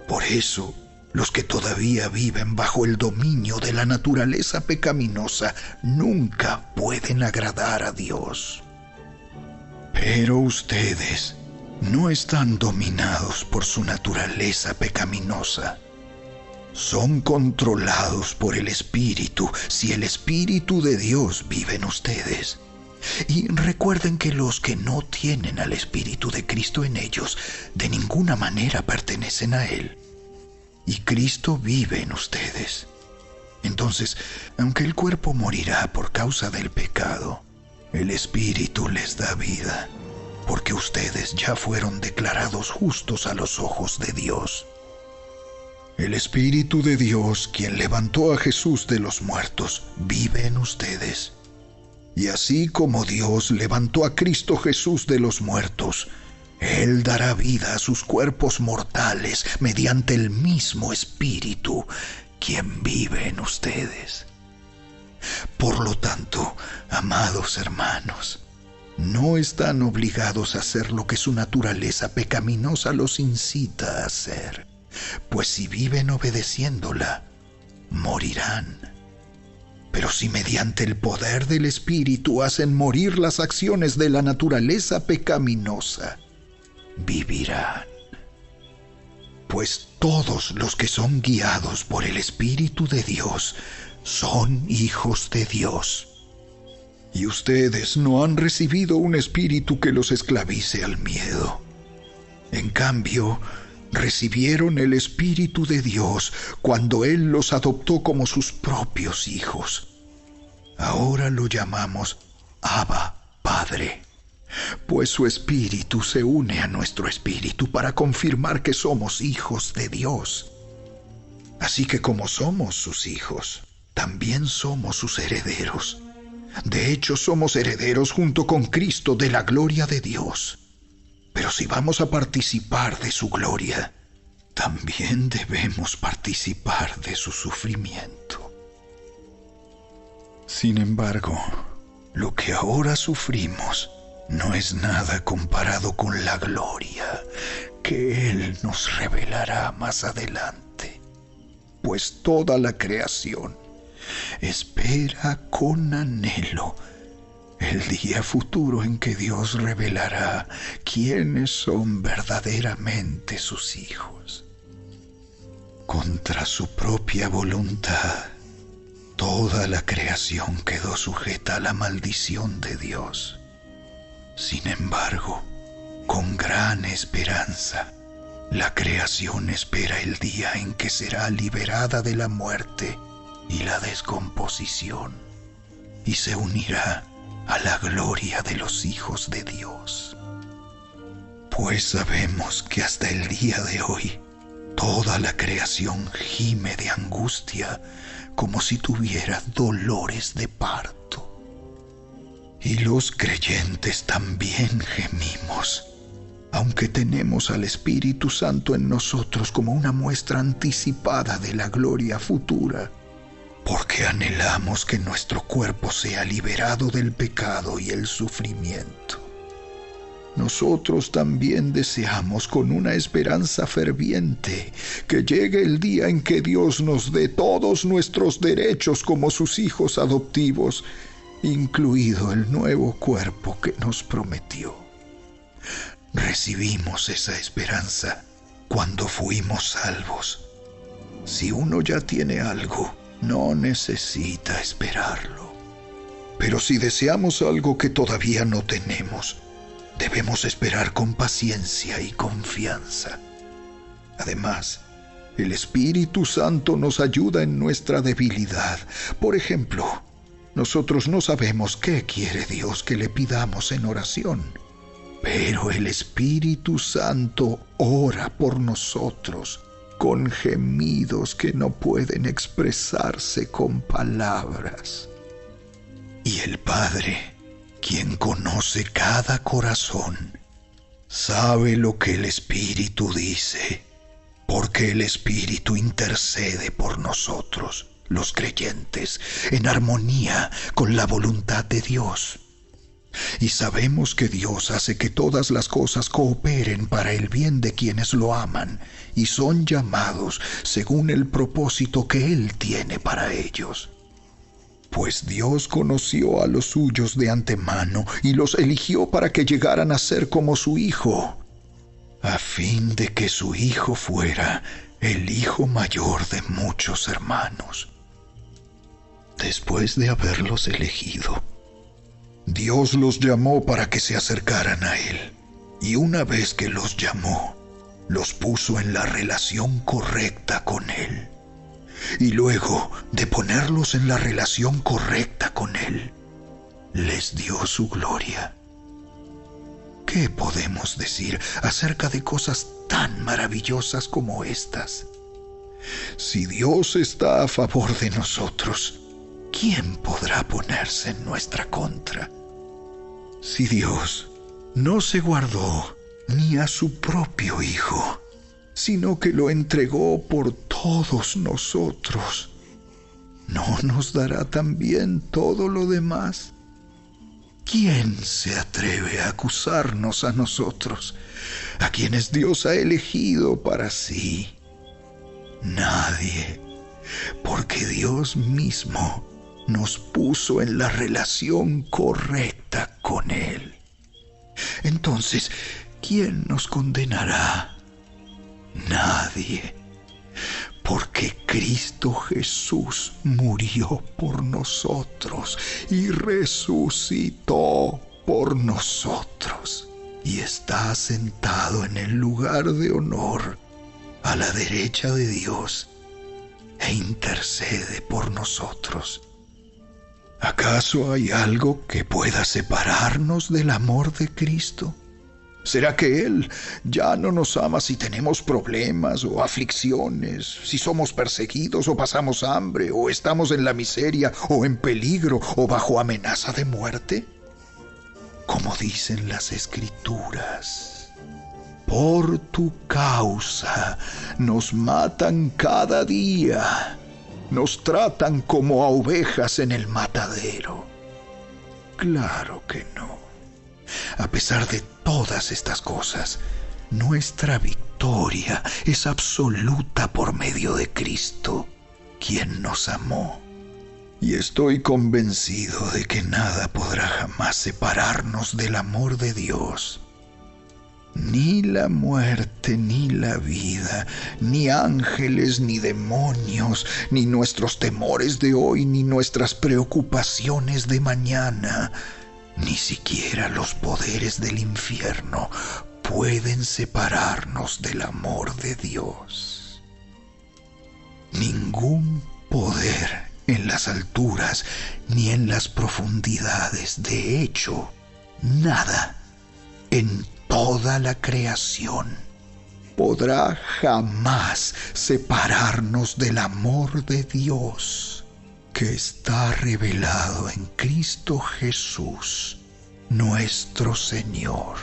Por eso, los que todavía viven bajo el dominio de la naturaleza pecaminosa nunca pueden agradar a Dios. Pero ustedes no están dominados por su naturaleza pecaminosa, son controlados por el Espíritu si el Espíritu de Dios vive en ustedes. Y recuerden que los que no tienen al Espíritu de Cristo en ellos, de ninguna manera pertenecen a Él. Y Cristo vive en ustedes. Entonces, aunque el cuerpo morirá por causa del pecado, el Espíritu les da vida, porque ustedes ya fueron declarados justos a los ojos de Dios. El Espíritu de Dios, quien levantó a Jesús de los muertos, vive en ustedes. Y así como Dios levantó a Cristo Jesús de los muertos, Él dará vida a sus cuerpos mortales mediante el mismo Espíritu, quien vive en ustedes. Por lo tanto, amados hermanos, no están obligados a hacer lo que su naturaleza pecaminosa los incita a hacer, pues si viven obedeciéndola, morirán. Pero si mediante el poder del Espíritu hacen morir las acciones de la naturaleza pecaminosa, vivirán. Pues todos los que son guiados por el Espíritu de Dios son hijos de Dios. Y ustedes no han recibido un espíritu que los esclavice al miedo. En cambio, recibieron el Espíritu de Dios cuando Él los adoptó como sus propios hijos. Ahora lo llamamos Abba, Padre, pues su Espíritu se une a nuestro espíritu para confirmar que somos hijos de Dios. Así que como somos sus hijos, también somos sus herederos. De hecho, somos herederos junto con Cristo de la gloria de Dios. Pero si vamos a participar de su gloria, también debemos participar de su sufrimiento. Sin embargo, lo que ahora sufrimos no es nada comparado con la gloria que Él nos revelará más adelante, pues toda la creación espera con anhelo el día futuro en que Dios revelará quiénes son verdaderamente sus hijos. Contra su propia voluntad, toda la creación quedó sujeta a la maldición de Dios. Sin embargo, con gran esperanza, la creación espera el día en que será liberada de la muerte y la descomposición, y se unirá a la gloria de los hijos de Dios. Pues sabemos que hasta el día de hoy, toda la creación gime de angustia como si tuviera dolores de parto. Y los creyentes también gemimos, aunque tenemos al Espíritu Santo en nosotros como una muestra anticipada de la gloria futura, porque anhelamos que nuestro cuerpo sea liberado del pecado y el sufrimiento. Nosotros también deseamos con una esperanza ferviente que llegue el día en que Dios nos dé todos nuestros derechos como sus hijos adoptivos, incluido el nuevo cuerpo que nos prometió. Recibimos esa esperanza cuando fuimos salvos. Si uno ya tiene algo, no necesita esperarlo. Pero si deseamos algo que todavía no tenemos, debemos esperar con paciencia y confianza. Además, el Espíritu Santo nos ayuda en nuestra debilidad. Por ejemplo, nosotros no sabemos qué quiere Dios que le pidamos en oración, pero el Espíritu Santo ora por nosotros con gemidos que no pueden expresarse con palabras. Y el Padre, quien conoce cada corazón, sabe lo que el Espíritu dice, porque el Espíritu intercede por nosotros, los creyentes, en armonía con la voluntad de Dios. Y sabemos que Dios hace que todas las cosas cooperen para el bien de quienes lo aman y son llamados según el propósito que Él tiene para ellos. Pues Dios conoció a los suyos de antemano y los eligió para que llegaran a ser como su Hijo, a fin de que su Hijo fuera el hijo mayor de muchos hermanos. Después de haberlos elegido, Dios los llamó para que se acercaran a Él, y una vez que los llamó, los puso en la relación correcta con Él. Y luego de ponerlos en la relación correcta con Él, les dio su gloria. ¿Qué podemos decir acerca de cosas tan maravillosas como estas? Si Dios está a favor de nosotros, ¿quién podrá ponerse en nuestra contra? Si Dios no se guardó ni a su propio Hijo, sino que lo entregó por todos nosotros, ¿no nos dará también todo lo demás? ¿Quién se atreve a acusarnos a nosotros, a quienes Dios ha elegido para sí? Nadie, porque Dios mismo nos puso en la relación correcta con Él. Entonces, ¿quién nos condenará? Nadie, porque Cristo Jesús murió por nosotros y resucitó por nosotros, y está sentado en el lugar de honor a la derecha de Dios e intercede por nosotros. ¿Acaso hay algo que pueda separarnos del amor de Cristo? ¿Será que Él ya no nos ama si tenemos problemas o aflicciones, si somos perseguidos o pasamos hambre, o estamos en la miseria o en peligro o bajo amenaza de muerte? Como dicen las Escrituras, por tu causa nos matan cada día, nos tratan como a ovejas en el matadero. Claro que no. A pesar de todas estas cosas, nuestra victoria es absoluta por medio de Cristo, quien nos amó. Y estoy convencido de que nada podrá jamás separarnos del amor de Dios. Ni la muerte, ni la vida, ni ángeles, ni demonios, ni nuestros temores de hoy, ni nuestras preocupaciones de mañana, ni siquiera los poderes del infierno pueden separarnos del amor de Dios. Ningún poder en las alturas ni en las profundidades, de hecho, nada en toda la creación podrá jamás separarnos del amor de Dios, que está revelado en Cristo Jesús, nuestro Señor.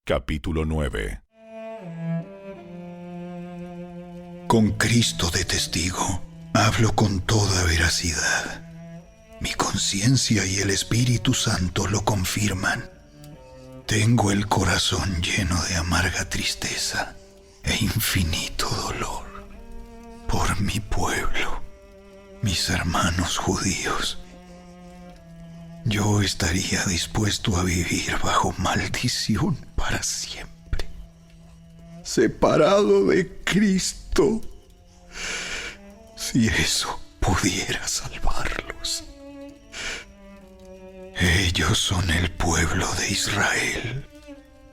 Capítulo 9. Con Cristo de testigo, hablo con toda veracidad. Mi conciencia y el Espíritu Santo lo confirman. Tengo el corazón lleno de amarga tristeza e infinito dolor por mi pueblo, mis hermanos judíos. Yo estaría dispuesto a vivir bajo maldición para siempre, separado de Cristo, si eso pudiera salvarlos. Ellos son el pueblo de Israel,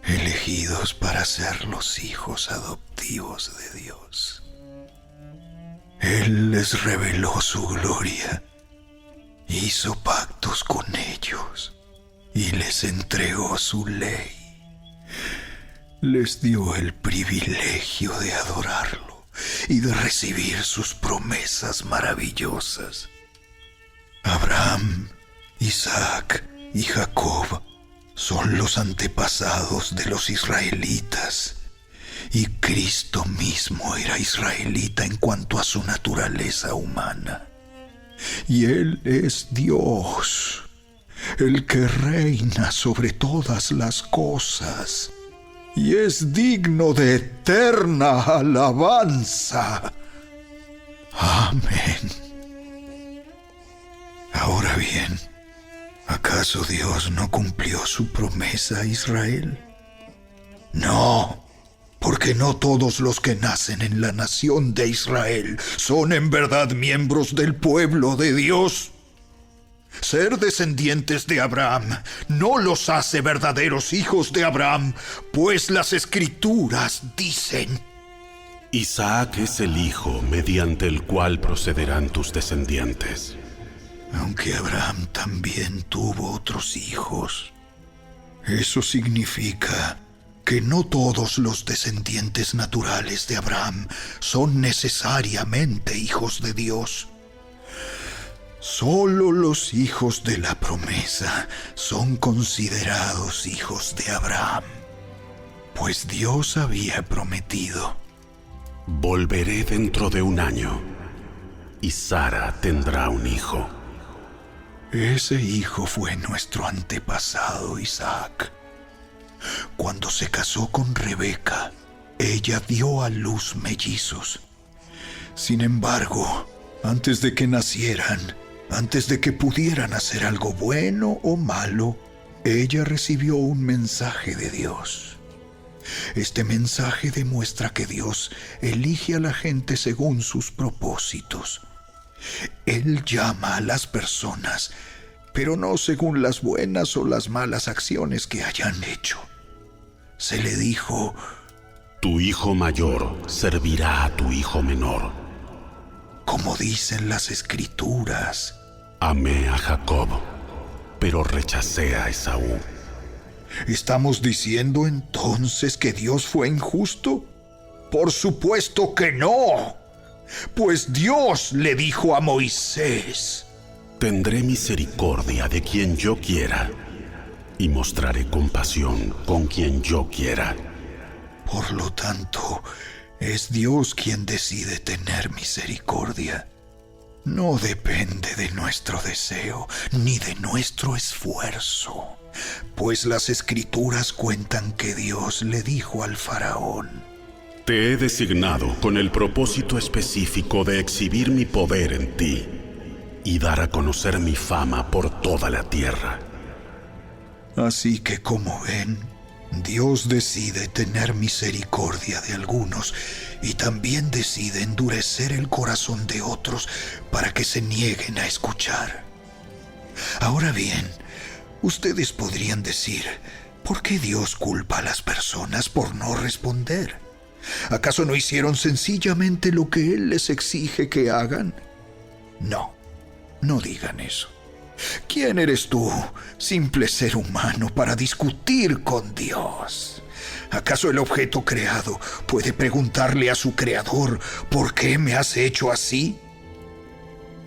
elegidos para ser los hijos adoptivos de Dios. Él les reveló su gloria, hizo pactos con ellos y les entregó su ley. Les dio el privilegio de adorarlo y de recibir sus promesas maravillosas. Abraham, Isaac y Jacob son los antepasados de los israelitas, y Cristo mismo era israelita en cuanto a su naturaleza humana. Y Él es Dios, el que reina sobre todas las cosas, y es digno de eterna alabanza. Amén. Ahora bien, ¿acaso Dios no cumplió su promesa a Israel? No, porque no todos los que nacen en la nación de Israel son en verdad miembros del pueblo de Dios. Ser descendientes de Abraham no los hace verdaderos hijos de Abraham, pues las Escrituras dicen: Isaac es el hijo mediante el cual procederán tus descendientes. Aunque Abraham también tuvo otros hijos, eso significa que no todos los descendientes naturales de Abraham son necesariamente hijos de Dios. Solo los hijos de la promesa son considerados hijos de Abraham, pues Dios había prometido: Volveré dentro de 1 año, y Sara tendrá un hijo. Ese hijo fue nuestro antepasado Isaac. Cuando se casó con Rebeca, ella dio a luz mellizos. Sin embargo, antes de que nacieran, antes de que pudieran hacer algo bueno o malo, ella recibió un mensaje de Dios. Este mensaje demuestra que Dios elige a la gente según sus propósitos. Él llama a las personas, pero no según las buenas o las malas acciones que hayan hecho. Se le dijo: Tu hijo mayor servirá a tu hijo menor. Como dicen las Escrituras: Amé a Jacob, pero rechacé a Esaú. ¿Estamos diciendo entonces que Dios fue injusto? Por supuesto que no. Pues Dios le dijo a Moisés: Tendré misericordia de quien yo quiera, y mostraré compasión con quien yo quiera. Por lo tanto, es Dios quien decide tener misericordia. No depende de nuestro deseo ni de nuestro esfuerzo, pues las Escrituras cuentan que Dios le dijo al faraón: Te he designado con el propósito específico de exhibir mi poder en ti y dar a conocer mi fama por toda la tierra. Así que, como ven, Dios decide tener misericordia de algunos y también decide endurecer el corazón de otros para que se nieguen a escuchar. Ahora bien, ustedes podrían decir: ¿por qué Dios culpa a las personas por no responder? ¿Acaso no hicieron sencillamente lo que Él les exige que hagan? No, no digan eso. ¿Quién eres tú, simple ser humano, para discutir con Dios? ¿Acaso el objeto creado puede preguntarle a su creador: ¿por qué me has hecho así?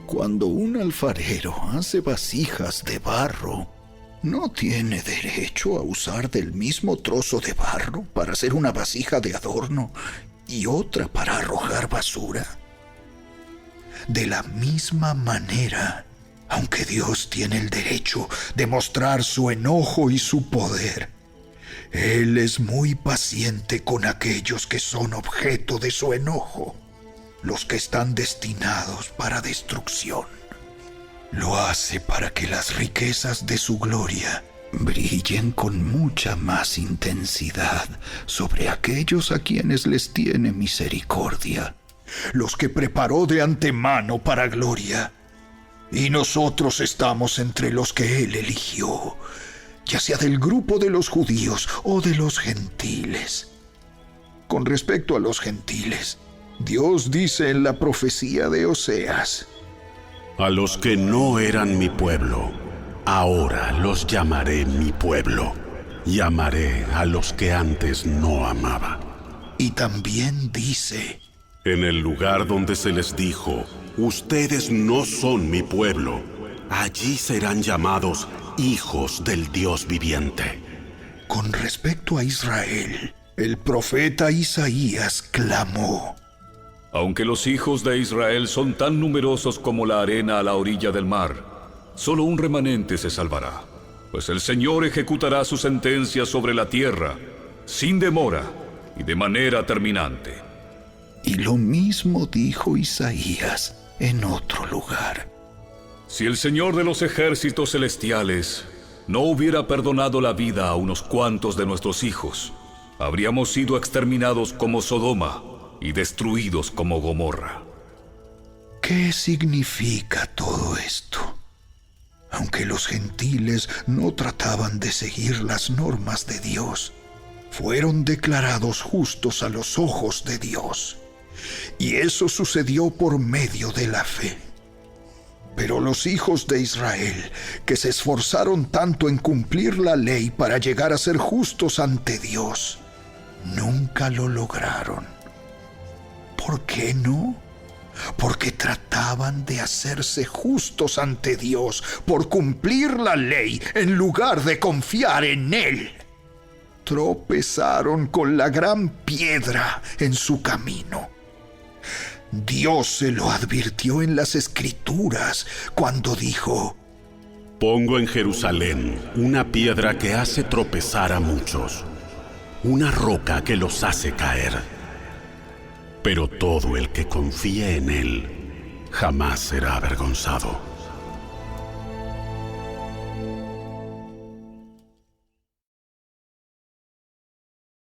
Cuando un alfarero hace vasijas de barro, ¿no tiene derecho a usar del mismo trozo de barro para hacer una vasija de adorno y otra para arrojar basura? De la misma manera, aunque Dios tiene el derecho de mostrar su enojo y su poder, Él es muy paciente con aquellos que son objeto de su enojo, los que están destinados para destrucción. Lo hace para que las riquezas de su gloria brillen con mucha más intensidad sobre aquellos a quienes les tiene misericordia, los que preparó de antemano para gloria. Y nosotros estamos entre los que Él eligió, ya sea del grupo de los judíos o de los gentiles. Con respecto a los gentiles, Dios dice en la profecía de Oseas: A los que no eran mi pueblo, ahora los llamaré mi pueblo. Llamaré a los que antes no amaba. Y también dice: En el lugar donde se les dijo: ustedes no son mi pueblo, allí serán llamados hijos del Dios viviente. Con respecto a Israel, el profeta Isaías clamó: Aunque los hijos de Israel son tan numerosos como la arena a la orilla del mar, solo un remanente se salvará, pues el Señor ejecutará su sentencia sobre la tierra, sin demora y de manera terminante. Y lo mismo dijo Isaías en otro lugar: Si el Señor de los ejércitos celestiales no hubiera perdonado la vida a unos cuantos de nuestros hijos, habríamos sido exterminados como Sodoma y destruidos como Gomorra. ¿Qué significa todo esto? Aunque los gentiles no trataban de seguir las normas de Dios, fueron declarados justos a los ojos de Dios. Y eso sucedió por medio de la fe. Pero los hijos de Israel, que se esforzaron tanto en cumplir la ley para llegar a ser justos ante Dios, nunca lo lograron. ¿Por qué no? Porque trataban de hacerse justos ante Dios por cumplir la ley en lugar de confiar en Él. Tropezaron con la gran piedra en su camino. Dios se lo advirtió en las Escrituras cuando dijo: Pongo en Jerusalén una piedra que hace tropezar a muchos, una roca que los hace caer. Pero todo el que confíe en Él jamás será avergonzado.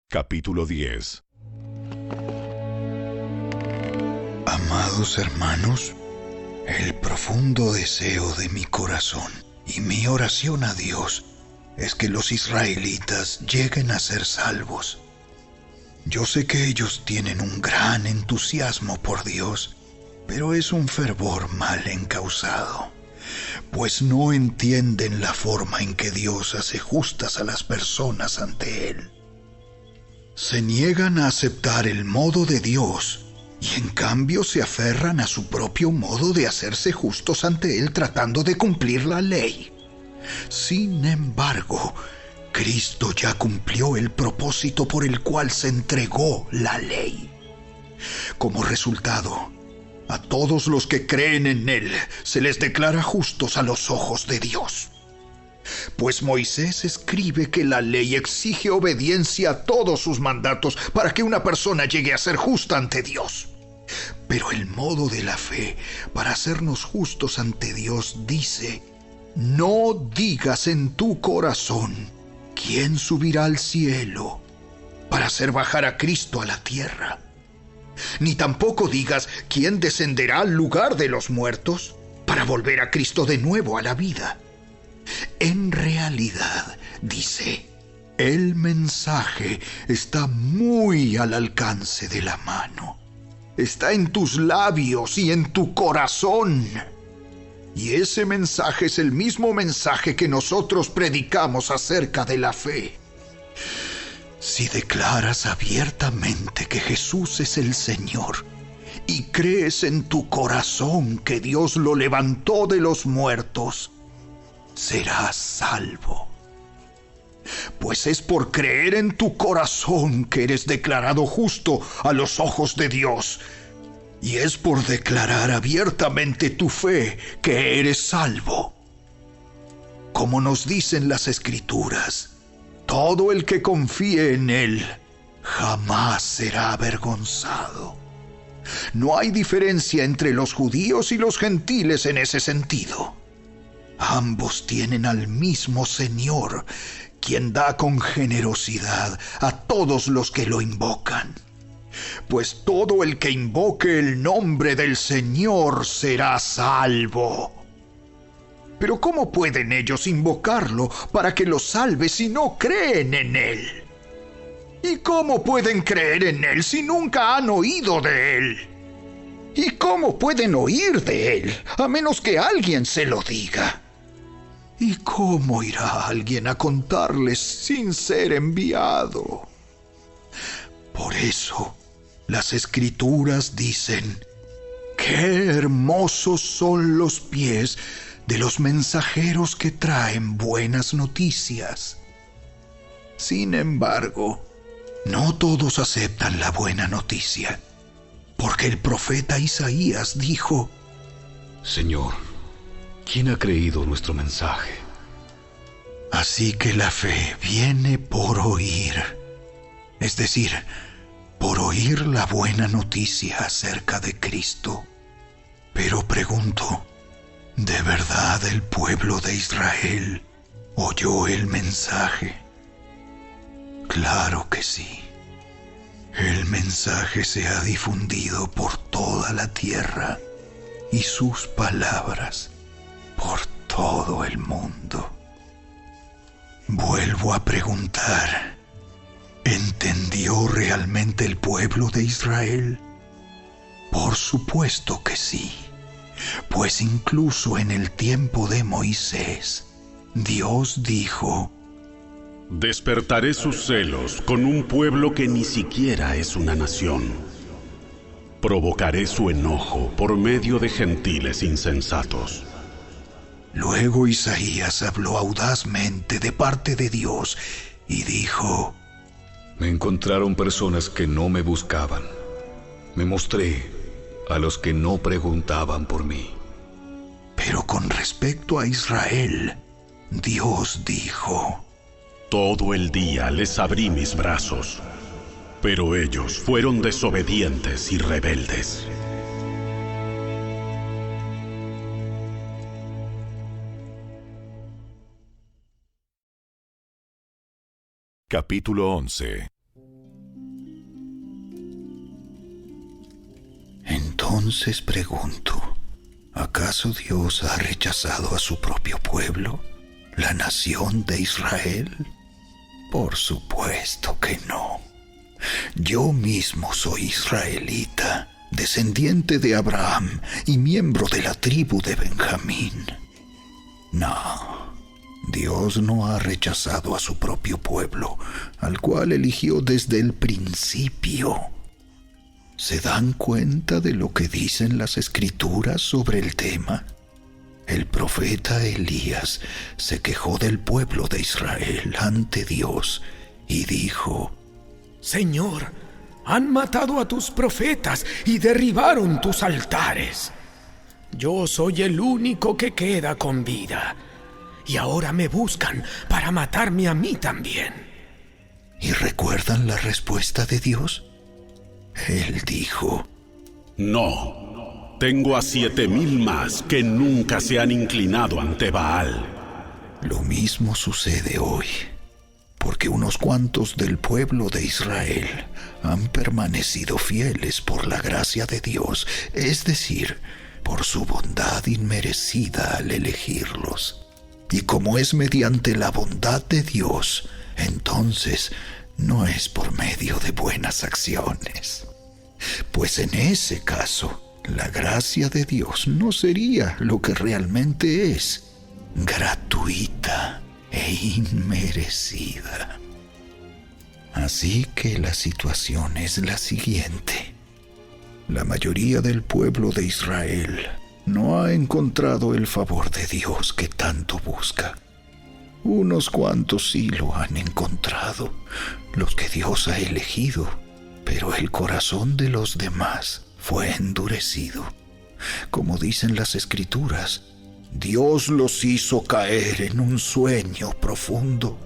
Capítulo 10. Amados hermanos, el profundo deseo de mi corazón y mi oración a Dios es que los israelitas lleguen a ser salvos. Yo sé que ellos tienen un gran entusiasmo por Dios, pero es un fervor mal encausado, pues no entienden la forma en que Dios hace justas a las personas ante Él. Se niegan a aceptar el modo de Dios y en cambio se aferran a su propio modo de hacerse justos ante Él tratando de cumplir la ley. Sin embargo, Cristo ya cumplió el propósito por el cual se entregó la ley. Como resultado, a todos los que creen en Él se les declara justos a los ojos de Dios. Pues Moisés escribe que la ley exige obediencia a todos sus mandatos para que una persona llegue a ser justa ante Dios. Pero el modo de la fe para hacernos justos ante Dios dice: no digas en tu corazón: ¿quién subirá al cielo para hacer bajar a Cristo a la tierra? Ni tampoco digas: ¿quién descenderá al lugar de los muertos para volver a Cristo de nuevo a la vida? En realidad, dice, el mensaje está muy al alcance de la mano. Está en tus labios y en tu corazón. Y ese mensaje es el mismo mensaje que nosotros predicamos acerca de la fe. Si declaras abiertamente que Jesús es el Señor y crees en tu corazón que Dios lo levantó de los muertos, serás salvo. Pues es por creer en tu corazón que eres declarado justo a los ojos de Dios. Y es por declarar abiertamente tu fe que eres salvo. Como nos dicen las Escrituras, todo el que confíe en Él jamás será avergonzado. No hay diferencia entre los judíos y los gentiles en ese sentido. Ambos tienen al mismo Señor, quien da con generosidad a todos los que lo invocan. Pues todo el que invoque el nombre del Señor será salvo. Pero ¿cómo pueden ellos invocarlo para que los salve si no creen en Él? ¿Y cómo pueden creer en Él si nunca han oído de Él? ¿Y cómo pueden oír de Él a menos que alguien se lo diga? ¿Y cómo irá alguien a contarles sin ser enviado? Por eso, las Escrituras dicen: ¡qué hermosos son los pies de los mensajeros que traen buenas noticias! Sin embargo, no todos aceptan la buena noticia, porque el profeta Isaías dijo: Señor, ¿quién ha creído nuestro mensaje? Así que la fe viene por oír, es decir, por oír la buena noticia acerca de Cristo. Pero pregunto, ¿De verdad el pueblo de Israel oyó el mensaje? Claro que sí. El mensaje se ha difundido por toda la tierra y sus palabras por todo el mundo. Vuelvo a preguntar, ¿entendió realmente el pueblo de Israel? Por supuesto que sí, pues incluso en el tiempo de Moisés, Dios dijo: despertaré sus celos con un pueblo que ni siquiera es una nación. Provocaré su enojo por medio de gentiles insensatos. Luego Isaías habló audazmente de parte de Dios y dijo: Me encontraron personas que no me buscaban. Me mostré a los que no preguntaban por mí. Pero con respecto a Israel, Dios dijo: todo el día les abrí mis brazos, pero ellos fueron desobedientes y rebeldes. Capítulo 11. Entonces pregunto, ¿acaso Dios ha rechazado a su propio pueblo, la nación de Israel? Por supuesto que no. Yo mismo soy israelita, descendiente de Abraham y miembro de la tribu de Benjamín. No, Dios no ha rechazado a su propio pueblo, al cual eligió desde el principio. ¿Se dan cuenta de lo que dicen las Escrituras sobre el tema? El profeta Elías se quejó del pueblo de Israel ante Dios y dijo: Señor, han matado a tus profetas y derribaron tus altares. Yo soy el único que queda con vida, y ahora me buscan para matarme a mí también. ¿Y recuerdan la respuesta de Dios? Él dijo: no. Tengo a 7,000 más que nunca se han inclinado ante Baal. Lo mismo sucede hoy, porque unos cuantos del pueblo de Israel han permanecido fieles por la gracia de Dios, es decir, por su bondad inmerecida al elegirlos. Y como es mediante la bondad de Dios, entonces no es por medio de buenas acciones. Pues en ese caso, la gracia de Dios no sería lo que realmente es: gratuita e inmerecida. Así que la situación es la siguiente. La mayoría del pueblo de Israel no ha encontrado el favor de Dios que tanto busca. Unos cuantos sí lo han encontrado, los que Dios ha elegido, pero el corazón de los demás fue endurecido. Como dicen las Escrituras, Dios los hizo caer en un sueño profundo.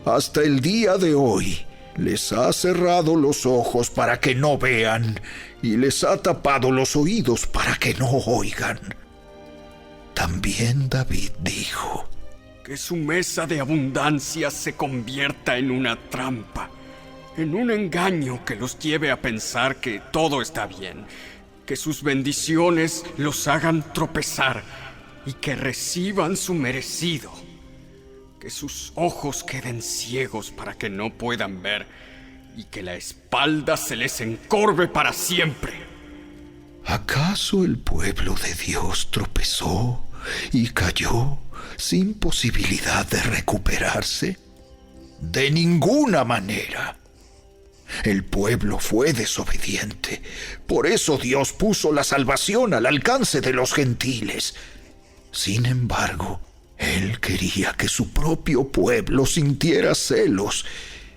Hasta el día de hoy les ha cerrado los ojos para que no vean y les ha tapado los oídos para que no oigan. También David dijo: que su mesa de abundancia se convierta en una trampa, en un engaño que los lleve a pensar que todo está bien, que sus bendiciones los hagan tropezar y que reciban su merecido, que sus ojos queden ciegos para que no puedan ver y que la espalda se les encorve para siempre. ¿Acaso el pueblo de Dios tropezó y cayó sin posibilidad de recuperarse? De ninguna manera. El pueblo fue desobediente. Por eso Dios puso la salvación al alcance de los gentiles. Sin embargo, Él quería que su propio pueblo sintiera celos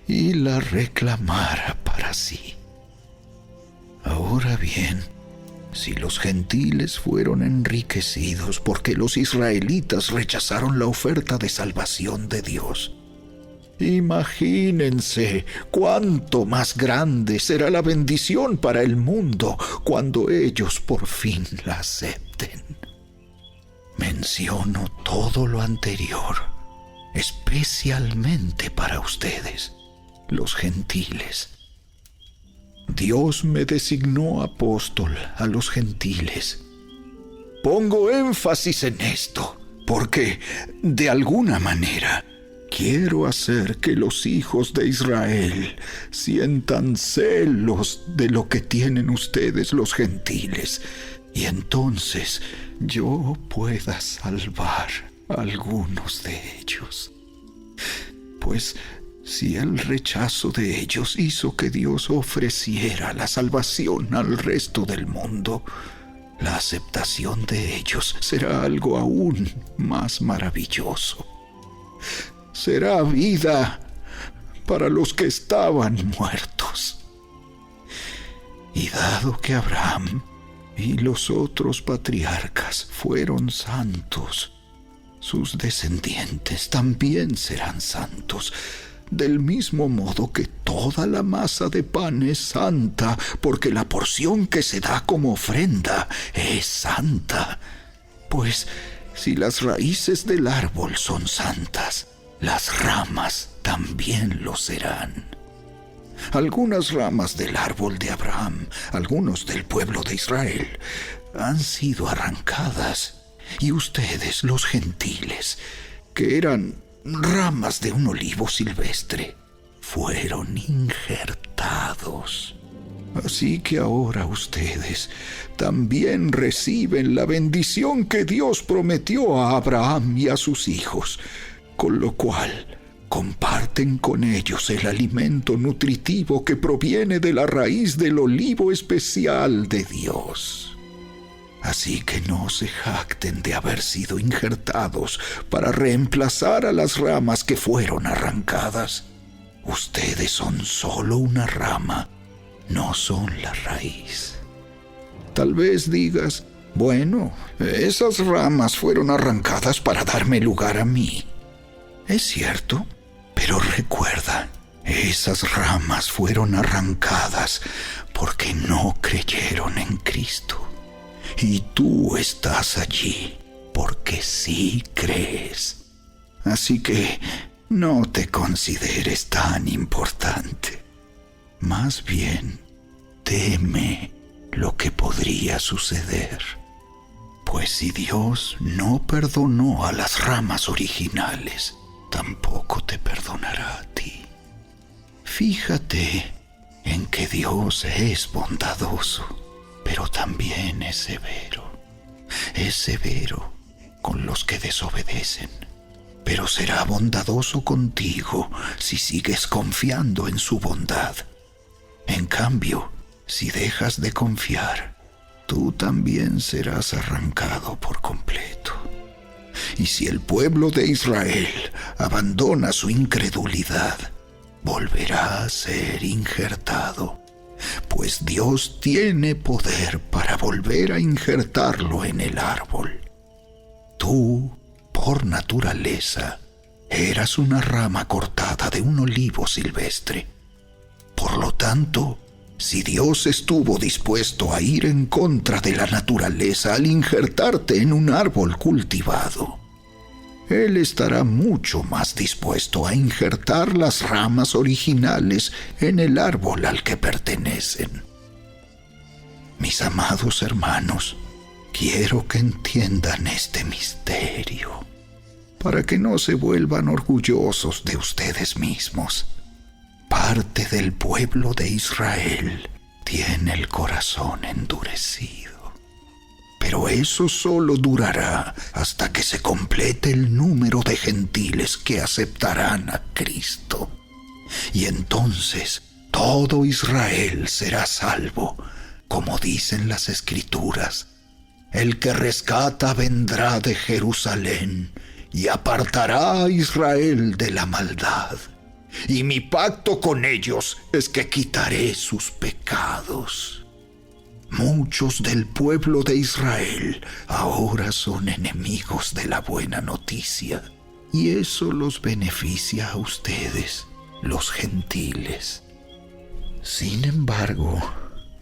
y la reclamara para sí. Ahora bien, si los gentiles fueron enriquecidos porque los israelitas rechazaron la oferta de salvación de Dios, imagínense cuánto más grande será la bendición para el mundo cuando ellos por fin la acepten. menciono todo lo anterior, especialmente para ustedes, los gentiles. Dios me designó apóstol a los gentiles. Pongo énfasis en esto, porque, de alguna manera, quiero hacer que los hijos de Israel sientan celos de lo que tienen ustedes los gentiles, y entonces yo pueda salvar a algunos de ellos. Pues si el rechazo de ellos hizo que Dios ofreciera la salvación al resto del mundo, la aceptación de ellos será algo aún más maravilloso. Será vida para los que estaban muertos. Y dado que Abraham y los otros patriarcas fueron santos, sus descendientes también serán santos, del mismo modo que toda la masa de pan es santa, porque la porción que se da como ofrenda es santa. Pues si las raíces del árbol son santas, las ramas también lo serán. Algunas ramas del árbol de Abraham, algunos del pueblo de Israel, han sido arrancadas, y ustedes, los gentiles, que eran ramas de un olivo silvestre, fueron injertados. Así que ahora ustedes también reciben la bendición que Dios prometió a Abraham y a sus hijos, con lo cual comparten con ellos el alimento nutritivo que proviene de la raíz del olivo especial de Dios. Así que no se jacten de haber sido injertados para reemplazar a las ramas que fueron arrancadas. Ustedes son solo una rama, no son la raíz. Tal vez digas, bueno, esas ramas fueron arrancadas para darme lugar a mí. Es cierto, pero recuerda, esas ramas fueron arrancadas porque no creyeron en Cristo. Y tú estás allí porque sí crees. Así que no te consideres tan importante. Más bien, teme lo que podría suceder. Pues si Dios no perdonó a las ramas originales, tampoco te perdonará a ti. Fíjate en que Dios es bondadoso, pero también es severo. Es severo con los que desobedecen, pero será bondadoso contigo si sigues confiando en su bondad. En cambio, si dejas de confiar, tú también serás arrancado por completo. Y si el pueblo de Israel abandona su incredulidad, volverá a ser injertado, pues Dios tiene poder para volver a injertarlo en el árbol. Tú, por naturaleza, eras una rama cortada de un olivo silvestre. Por lo tanto, si Dios estuvo dispuesto a ir en contra de la naturaleza al injertarte en un árbol cultivado, Él estará mucho más dispuesto a injertar las ramas originales en el árbol al que pertenecen. Mis amados hermanos, quiero que entiendan este misterio, para que no se vuelvan orgullosos de ustedes mismos. Parte del pueblo de Israel tiene el corazón endurecido. Pero eso solo durará hasta que se complete el número de gentiles que aceptarán a Cristo. Y entonces todo Israel será salvo, como dicen las Escrituras. El que rescata vendrá de Jerusalén y apartará a Israel de la maldad. Y mi pacto con ellos es que quitaré sus pecados. Muchos del pueblo de Israel ahora son enemigos de la buena noticia, y eso los beneficia a ustedes, los gentiles. Sin embargo,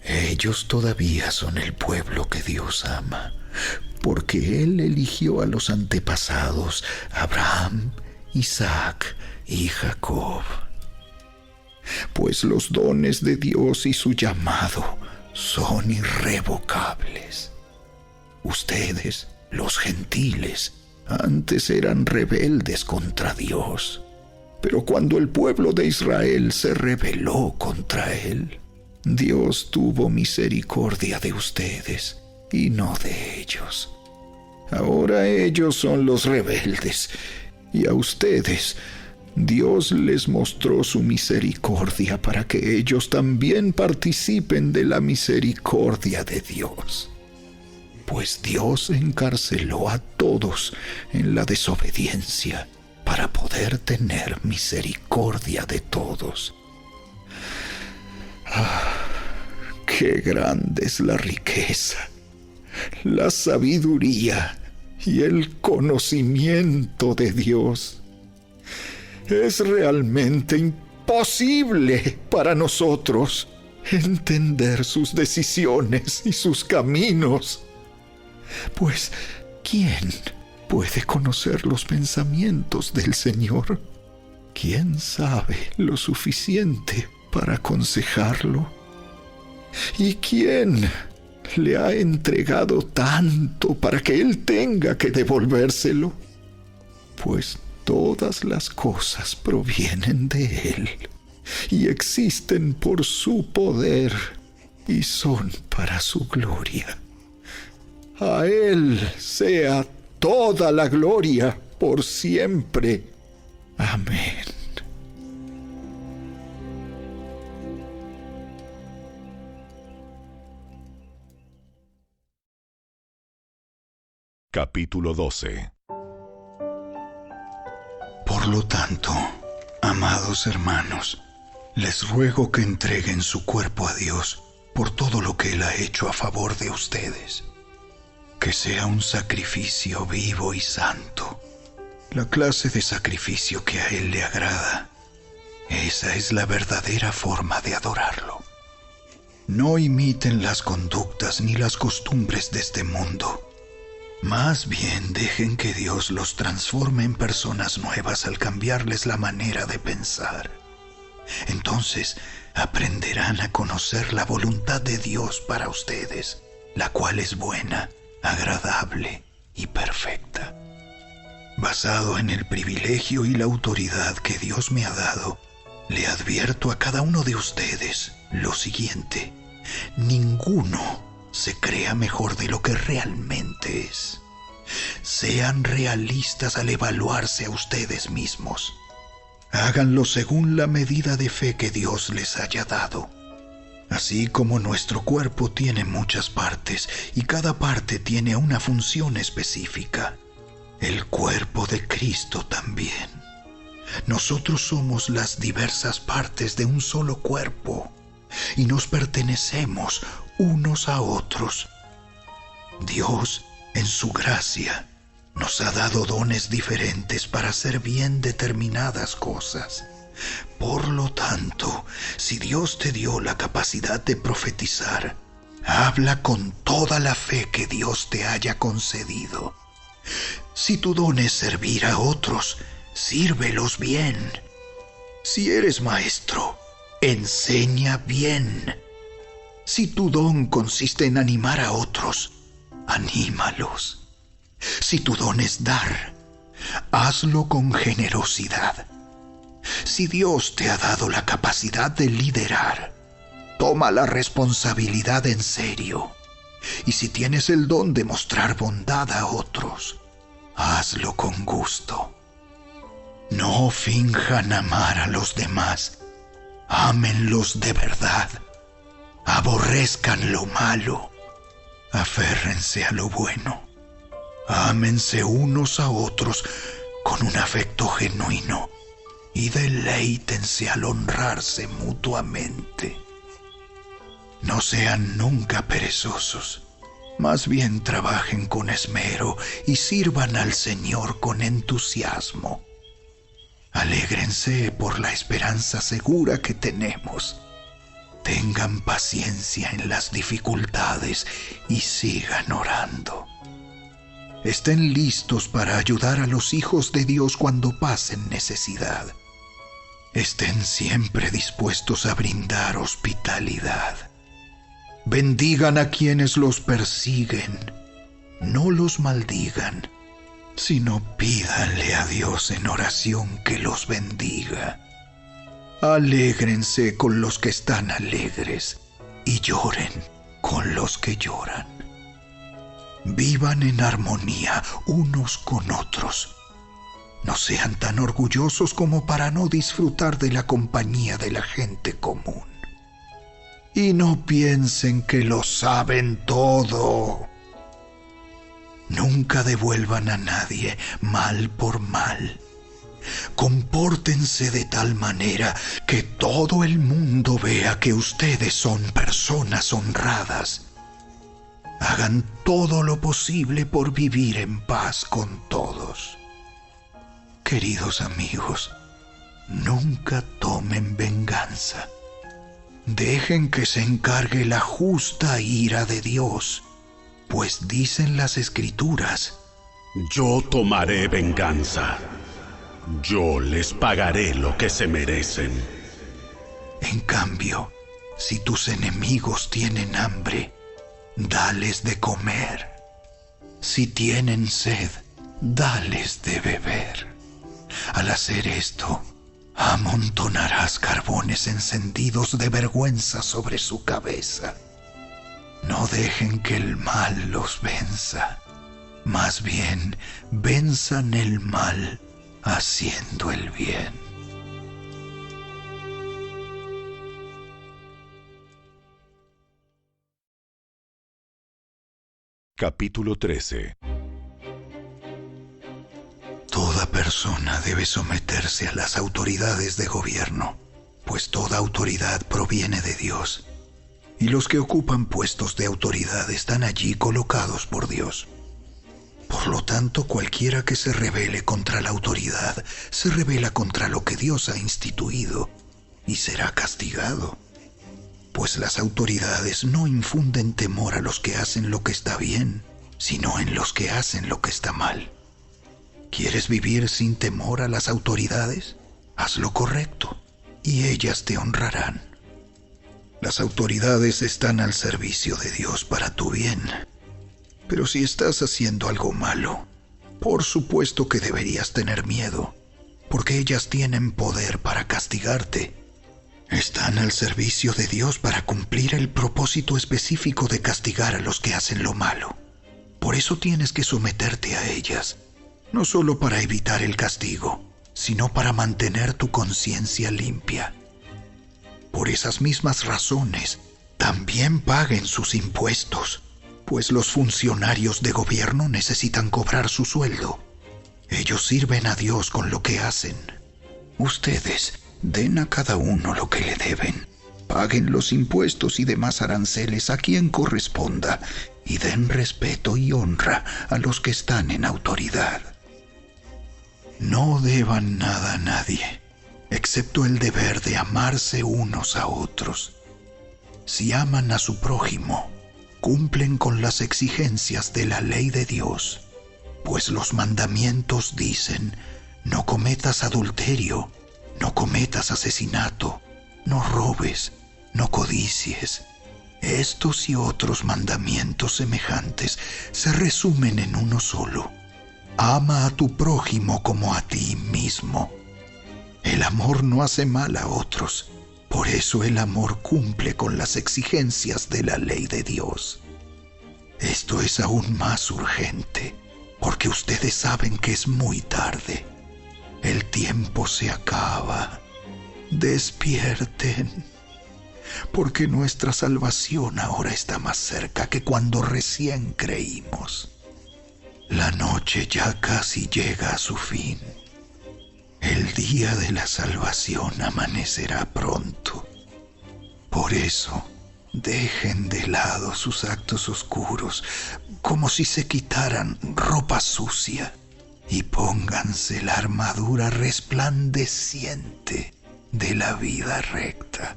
ellos todavía son el pueblo que Dios ama, porque Él eligió a los antepasados, Abraham, Isaac y Jacob. Pues los dones de Dios y su llamado son irrevocables. Ustedes, los gentiles, antes eran rebeldes contra Dios, pero cuando el pueblo de Israel se rebeló contra Él, Dios tuvo misericordia de ustedes y no de ellos. Ahora ellos son los rebeldes, y a ustedes Dios les mostró su misericordia para que ellos también participen de la misericordia de Dios. Pues Dios encarceló a todos en la desobediencia para poder tener misericordia de todos. ¡Qué grande es la riqueza, la sabiduría y el conocimiento de Dios! Es realmente imposible para nosotros entender sus decisiones y sus caminos. Pues, ¿quién puede conocer los pensamientos del Señor? ¿Quién sabe lo suficiente para aconsejarlo? ¿Y quién le ha entregado tanto para que Él tenga que devolvérselo? Pues todas las cosas provienen de Él y existen por su poder y son para su gloria. A Él sea toda la gloria por siempre. Amén. Capítulo 12. Por lo tanto, amados hermanos, les ruego que entreguen su cuerpo a Dios por todo lo que Él ha hecho a favor de ustedes. Que sea un sacrificio vivo y santo, la clase de sacrificio que a Él le agrada. Esa es la verdadera forma de adorarlo. No imiten las conductas ni las costumbres de este mundo. Más bien dejen que Dios los transforme en personas nuevas al cambiarles la manera de pensar. Entonces aprenderán a conocer la voluntad de Dios para ustedes, la cual es buena, agradable y perfecta. Basado en el privilegio y la autoridad que Dios me ha dado, le advierto a cada uno de ustedes lo siguiente: ninguno se crea mejor de lo que realmente es. Sean realistas al evaluarse a ustedes mismos. Háganlo según la medida de fe que Dios les haya dado. Así como nuestro cuerpo tiene muchas partes y cada parte tiene una función específica, el cuerpo de Cristo también. Nosotros somos las diversas partes de un solo cuerpo y nos pertenecemos unos a otros. Dios, en su gracia, nos ha dado dones diferentes para hacer bien determinadas cosas. Por lo tanto, si Dios te dio la capacidad de profetizar, habla con toda la fe que Dios te haya concedido. Si tu don es servir a otros, sírvelos bien. Si eres maestro, enseña bien. Si tu don consiste en animar a otros, anímalos. Si tu don es dar, hazlo con generosidad. Si Dios te ha dado la capacidad de liderar, toma la responsabilidad en serio. Y si tienes el don de mostrar bondad a otros, hazlo con gusto. No finjan amar a los demás. Ámenlos de verdad. Aborrezcan lo malo. Aférrense a lo bueno. Ámense unos a otros con un afecto genuino y deleítense al honrarse mutuamente. No sean nunca perezosos, más bien trabajen con esmero y sirvan al Señor con entusiasmo. Alégrense por la esperanza segura que tenemos. Tengan paciencia en las dificultades y sigan orando. Estén listos para ayudar a los hijos de Dios cuando pasen necesidad. Estén siempre dispuestos a brindar hospitalidad. Bendigan a quienes los persiguen. No los maldigan, sino pídanle a Dios en oración que los bendiga. Alégrense con los que están alegres y lloren con los que lloran. Vivan en armonía unos con otros. No sean tan orgullosos como para no disfrutar de la compañía de la gente común. Y no piensen que lo saben todo. Nunca devuelvan a nadie mal por mal. Compórtense de tal manera que todo el mundo vea que ustedes son personas honradas. Hagan todo lo posible por vivir en paz con todos. Queridos amigos, nunca tomen venganza. Dejen que se encargue la justa ira de Dios, pues dicen las Escrituras: Yo tomaré venganza. Yo les pagaré lo que se merecen. En cambio, si tus enemigos tienen hambre, dales de comer. Si tienen sed, dales de beber. Al hacer esto, amontonarás carbones encendidos de vergüenza sobre su cabeza. No dejen que el mal los venza. Más bien, venzan el mal haciendo el bien. Capítulo 13. Toda persona debe someterse a las autoridades de gobierno, pues toda autoridad proviene de Dios, y los que ocupan puestos de autoridad están allí colocados por Dios. Por lo tanto, cualquiera que se rebele contra la autoridad se rebela contra lo que Dios ha instituido y será castigado. Pues las autoridades no infunden temor a los que hacen lo que está bien, sino en los que hacen lo que está mal. ¿Quieres vivir sin temor a las autoridades? Haz lo correcto, y ellas te honrarán. Las autoridades están al servicio de Dios para tu bien. Pero si estás haciendo algo malo, por supuesto que deberías tener miedo, porque ellas tienen poder para castigarte. Están al servicio de Dios para cumplir el propósito específico de castigar a los que hacen lo malo. Por eso tienes que someterte a ellas, no solo para evitar el castigo, sino para mantener tu conciencia limpia. Por esas mismas razones, también paguen sus impuestos, pues los funcionarios de gobierno necesitan cobrar su sueldo. Ellos sirven a Dios con lo que hacen. Ustedes den a cada uno lo que le deben. Paguen los impuestos y demás aranceles a quien corresponda y den respeto y honra a los que están en autoridad. No deban nada a nadie, excepto el deber de amarse unos a otros. Si aman a su prójimo, cumplen con las exigencias de la ley de Dios, pues los mandamientos dicen: no cometas adulterio, no cometas asesinato, no robes, no codicies. Estos y otros mandamientos semejantes se resumen en uno solo: ama a tu prójimo como a ti mismo. El amor no hace mal a otros. Por eso el amor cumple con las exigencias de la ley de Dios. Esto es aún más urgente, porque ustedes saben que es muy tarde. El tiempo se acaba. Despierten, porque nuestra salvación ahora está más cerca que cuando recién creímos. La noche ya casi llega a su fin. El día de la salvación amanecerá pronto. Por eso, dejen de lado sus actos oscuros, como si se quitaran ropa sucia, y pónganse la armadura resplandeciente de la vida recta.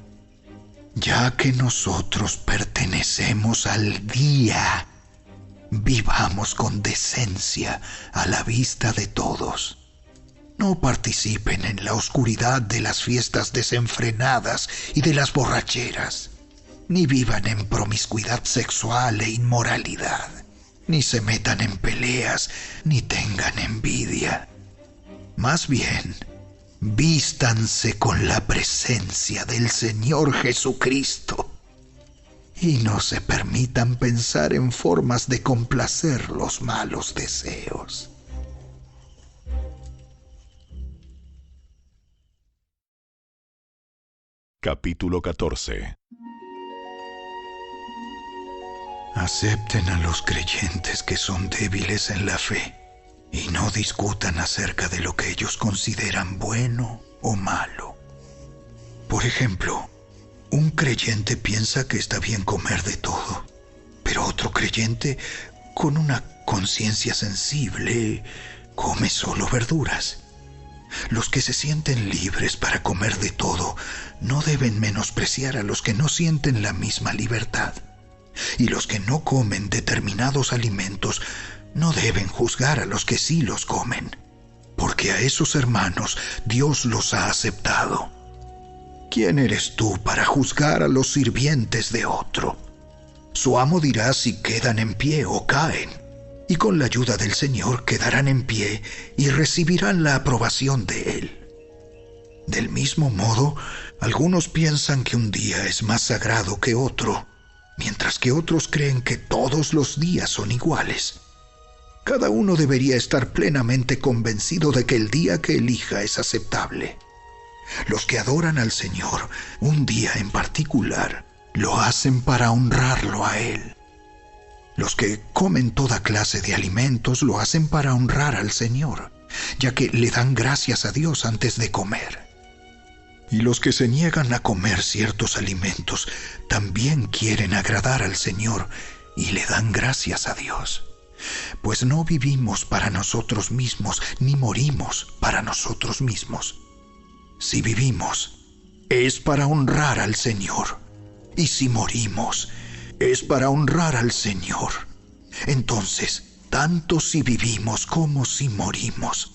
Ya que nosotros pertenecemos al día, Vivamos con decencia a la vista de todos. No participen en la oscuridad de las fiestas desenfrenadas y de las borracheras, ni vivan en promiscuidad sexual e inmoralidad, ni se metan en peleas, ni tengan envidia. Más bien, vístanse con la presencia del Señor Jesucristo y no se permitan pensar en formas de complacer los malos deseos. Capítulo 14. Acepten a los creyentes que son débiles en la fe y no discutan acerca de lo que ellos consideran bueno o malo. Por ejemplo, un creyente piensa que está bien comer de todo, pero otro creyente, con una conciencia sensible, come solo verduras. Los que se sienten libres para comer de todo no deben menospreciar a los que no sienten la misma libertad. Y los que no comen determinados alimentos no deben juzgar a los que sí los comen, porque a esos hermanos Dios los ha aceptado. ¿Quién eres tú para juzgar a los sirvientes de otro? Su amo dirá si quedan en pie o caen, y con la ayuda del Señor quedarán en pie y recibirán la aprobación de Él. Del mismo modo, algunos piensan que un día es más sagrado que otro, mientras que otros creen que todos los días son iguales. Cada uno debería estar plenamente convencido de que el día que elija es aceptable. Los que adoran al Señor un día en particular lo hacen para honrarlo a Él. Los que comen toda clase de alimentos lo hacen para honrar al Señor, ya que le dan gracias a Dios antes de comer. Y los que se niegan a comer ciertos alimentos también quieren agradar al Señor y le dan gracias a Dios. Pues no vivimos para nosotros mismos, ni morimos para nosotros mismos. Si vivimos, es para honrar al Señor. Y si morimos, es para honrar al Señor. Entonces, tanto si vivimos como si morimos,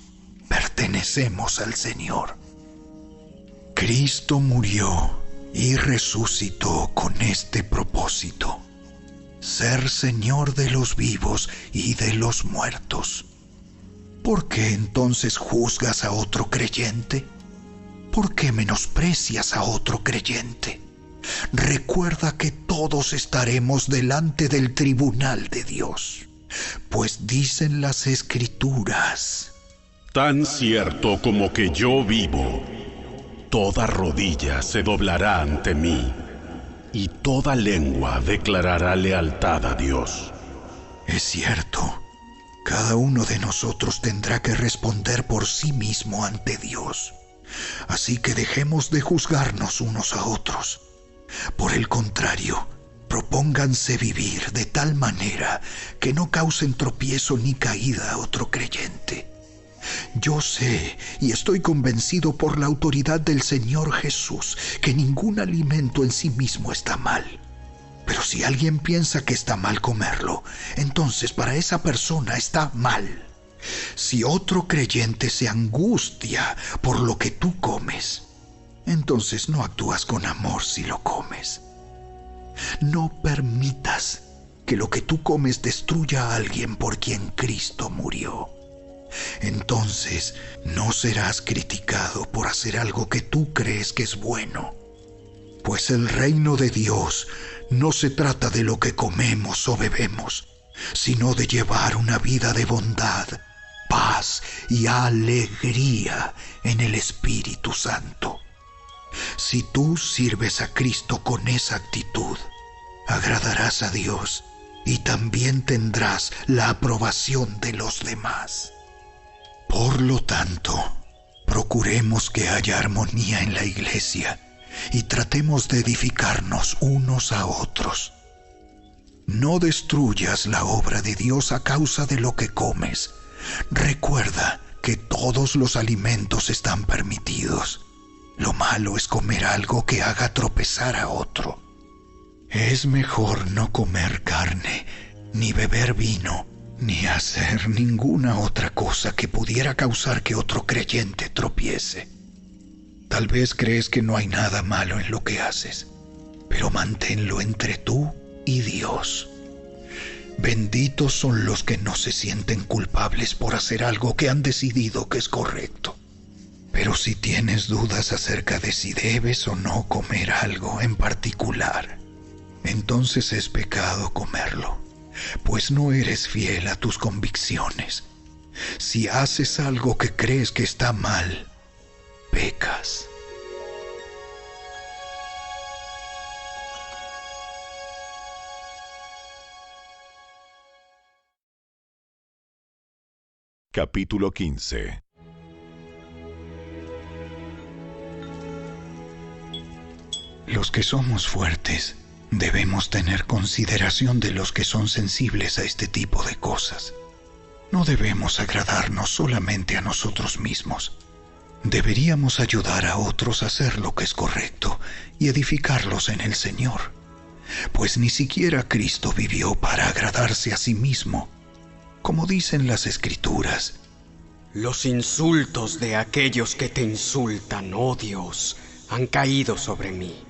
pertenecemos al Señor. Cristo murió y resucitó con este propósito: ser Señor de los vivos y de los muertos. ¿Por qué entonces juzgas a otro creyente? ¿Por qué menosprecias a otro creyente? Recuerda que todos estaremos delante del tribunal de Dios, pues dicen las Escrituras: Tan cierto como que yo vivo, toda rodilla se doblará ante mí, y toda lengua declarará lealtad a Dios. Es cierto, cada uno de nosotros tendrá que responder por sí mismo ante Dios. Así que dejemos de juzgarnos unos a otros. Por el contrario, propónganse vivir de tal manera que no causen tropiezo ni caída a otro creyente. Yo sé y estoy convencido por la autoridad del Señor Jesús que ningún alimento en sí mismo está mal. Pero si alguien piensa que está mal comerlo, entonces para esa persona está mal. Si otro creyente se angustia por lo que tú comes, entonces no actúas con amor si lo comes. No permitas que lo que tú comes destruya a alguien por quien Cristo murió. Entonces no serás criticado por hacer algo que tú crees que es bueno. Pues el reino de Dios no se trata de lo que comemos o bebemos, sino de llevar una vida de bondad, paz y alegría en el Espíritu Santo. Si tú sirves a Cristo con esa actitud, agradarás a Dios y también tendrás la aprobación de los demás. Por lo tanto, procuremos que haya armonía en la iglesia y tratemos de edificarnos unos a otros. No destruyas la obra de Dios a causa de lo que comes. Recuerda que todos los alimentos están permitidos. Lo malo es comer algo que haga tropezar a otro. Es mejor no comer carne ni beber vino, ni hacer ninguna otra cosa que pudiera causar que otro creyente tropiece. Tal vez crees que no hay nada malo en lo que haces, pero manténlo entre tú y Dios. Benditos son los que no se sienten culpables por hacer algo que han decidido que es correcto. Pero si tienes dudas acerca de si debes o no comer algo en particular, entonces es pecado comerlo, pues no eres fiel a tus convicciones. Si haces algo que crees que está mal, pecas. Capítulo 15. Los que somos fuertes debemos tener consideración de los que son sensibles a este tipo de cosas. No debemos agradarnos solamente a nosotros mismos. Deberíamos ayudar a otros a hacer lo que es correcto y edificarlos en el Señor, pues ni siquiera Cristo vivió para agradarse a sí mismo. Como dicen las Escrituras, los insultos de aquellos que te insultan, oh Dios, han caído sobre mí.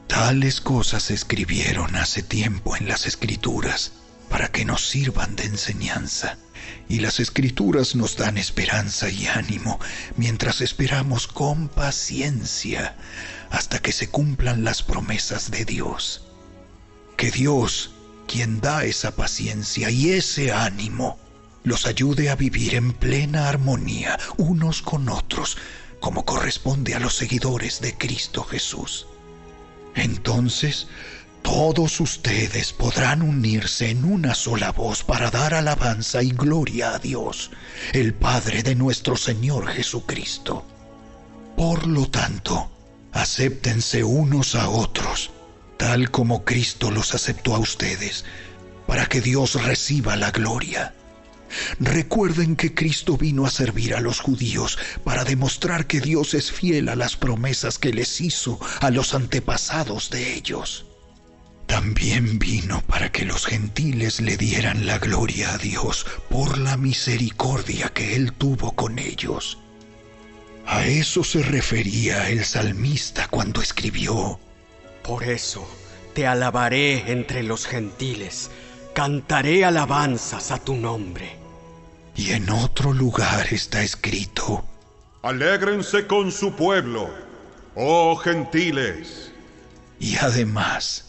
Tales cosas se escribieron hace tiempo en las Escrituras para que nos sirvan de enseñanza, y las Escrituras nos dan esperanza y ánimo mientras esperamos con paciencia hasta que se cumplan las promesas de Dios. Que Dios, quien da esa paciencia y ese ánimo, los ayude a vivir en plena armonía unos con otros, como corresponde a los seguidores de Cristo Jesús. Entonces, todos ustedes podrán unirse en una sola voz para dar alabanza y gloria a Dios, el Padre de nuestro Señor Jesucristo. Por lo tanto, acéptense unos a otros, tal como Cristo los aceptó a ustedes, para que Dios reciba la gloria. Recuerden que Cristo vino a servir a los judíos para demostrar que Dios es fiel a las promesas que les hizo a los antepasados de ellos. También vino para que los gentiles le dieran la gloria a Dios por la misericordia que Él tuvo con ellos. A eso se refería el salmista cuando escribió: Por eso te alabaré entre los gentiles, cantaré alabanzas a tu nombre. Y en otro lugar está escrito: Alégrense con su pueblo, oh gentiles. Y además: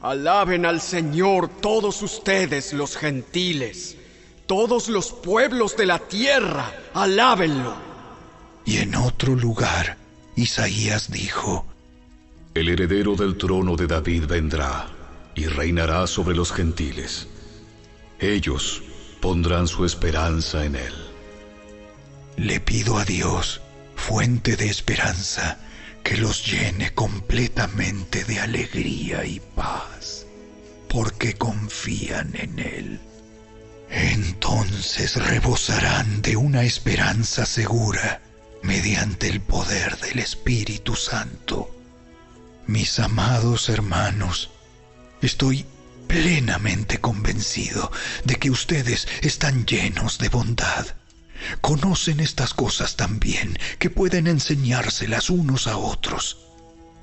alaben al Señor todos ustedes los gentiles, todos los pueblos de la tierra, alábenlo. Y en otro lugar, Isaías dijo: El heredero del trono de David vendrá y reinará sobre los gentiles. Ellos pondrán su esperanza en él. Le pido a Dios, fuente de esperanza, que los llene completamente de alegría y paz, porque confían en Él. Entonces rebosarán de una esperanza segura mediante el poder del Espíritu Santo. Mis amados hermanos, estoy plenamente convencido de que ustedes están llenos de bondad. Conocen estas cosas tan bien que pueden enseñárselas unos a otros.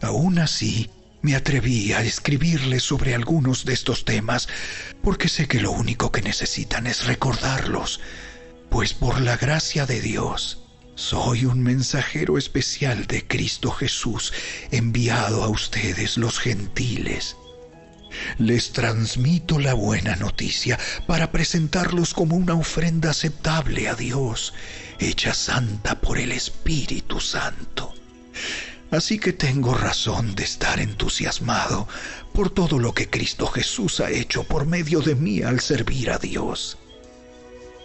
Aún así, me atreví a escribirles sobre algunos de estos temas porque sé que lo único que necesitan es recordarlos, pues por la gracia de Dios, soy un mensajero especial de Cristo Jesús, enviado a ustedes los gentiles. Les transmito la buena noticia para presentarlos como una ofrenda aceptable a Dios, hecha santa por el Espíritu Santo. Así que tengo razón de estar entusiasmado por todo lo que Cristo Jesús ha hecho por medio de mí al servir a Dios.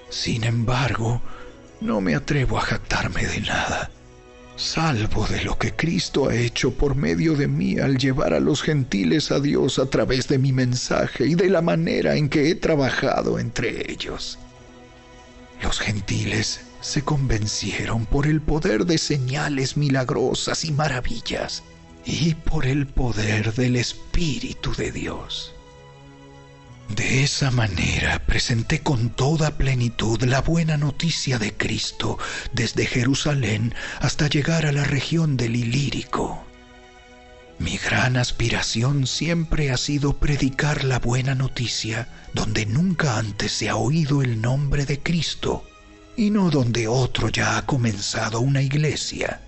Sin embargo, no me atrevo a jactarme de nada, salvo de lo que Cristo ha hecho por medio de mí al llevar a los gentiles a Dios a través de mi mensaje y de la manera en que he trabajado entre ellos. Los gentiles se convencieron por el poder de señales milagrosas y maravillas y por el poder del Espíritu de Dios. De esa manera presenté con toda plenitud la buena noticia de Cristo desde Jerusalén hasta llegar a la región del Ilírico. Mi gran aspiración siempre ha sido predicar la buena noticia donde nunca antes se ha oído el nombre de Cristo y no donde otro ya ha comenzado una iglesia.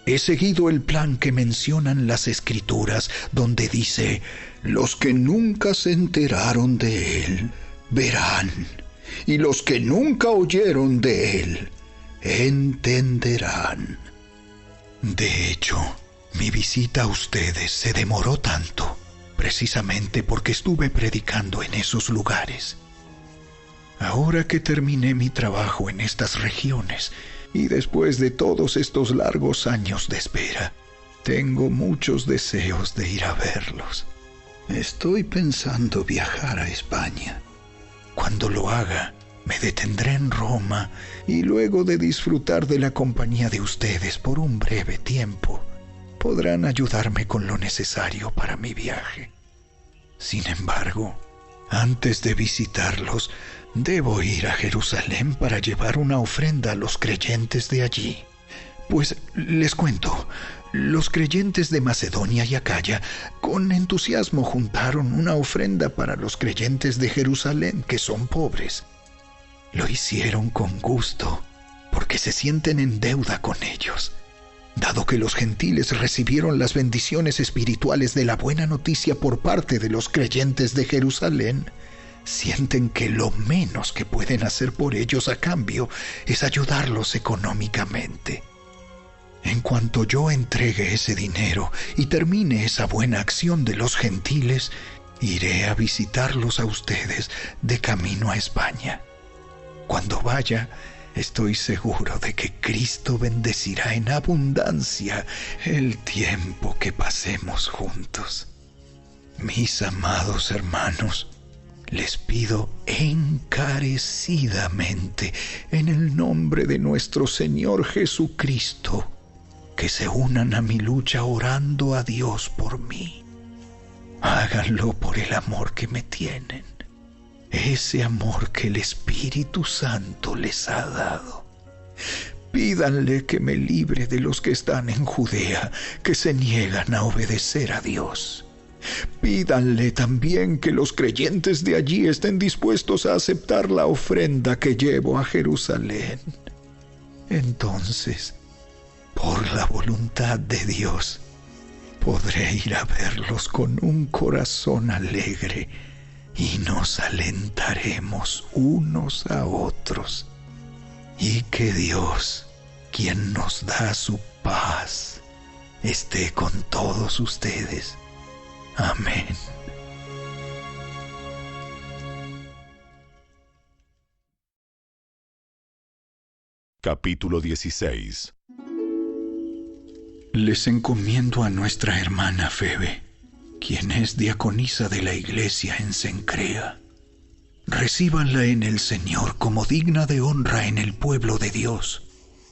He seguido el plan que mencionan las Escrituras, donde dice: los que nunca se enteraron de él, verán, y los que nunca oyeron de él, entenderán. De hecho, mi visita a ustedes se demoró tanto, precisamente porque estuve predicando en esos lugares. Ahora que terminé mi trabajo en estas regiones, y después de todos estos largos años de espera, tengo muchos deseos de ir a verlos. Estoy pensando viajar a España. Cuando lo haga, me detendré en Roma y luego de disfrutar de la compañía de ustedes por un breve tiempo, podrán ayudarme con lo necesario para mi viaje. Sin embargo, antes de visitarlos, debo ir a Jerusalén para llevar una ofrenda a los creyentes de allí. Pues les cuento, los creyentes de Macedonia y Acaya con entusiasmo juntaron una ofrenda para los creyentes de Jerusalén que son pobres. Lo hicieron con gusto, porque se sienten en deuda con ellos. Dado que los gentiles recibieron las bendiciones espirituales de la buena noticia por parte de los creyentes de Jerusalén, sienten que lo menos que pueden hacer por ellos a cambio es ayudarlos económicamente. En cuanto yo entregue ese dinero y termine esa buena acción de los gentiles, iré a visitarlos a ustedes de camino a España. Cuando vaya, estoy seguro de que Cristo bendecirá en abundancia el tiempo que pasemos juntos. Mis amados hermanos, les pido encarecidamente, en el nombre de nuestro Señor Jesucristo, que se unan a mi lucha orando a Dios por mí. Háganlo por el amor que me tienen, ese amor que el Espíritu Santo les ha dado. Pídanle que me libre de los que están en Judea, que se niegan a obedecer a Dios. Pídanle también que los creyentes de allí estén dispuestos a aceptar la ofrenda que llevo a Jerusalén. Entonces, por la voluntad de Dios, podré ir a verlos con un corazón alegre y nos alentaremos unos a otros. Y que Dios, quien nos da su paz, esté con todos ustedes. Amén. Capítulo 16. Les encomiendo a nuestra hermana Febe, quien es diaconisa de la iglesia en Cencrea. Recíbanla en el Señor como digna de honra en el pueblo de Dios.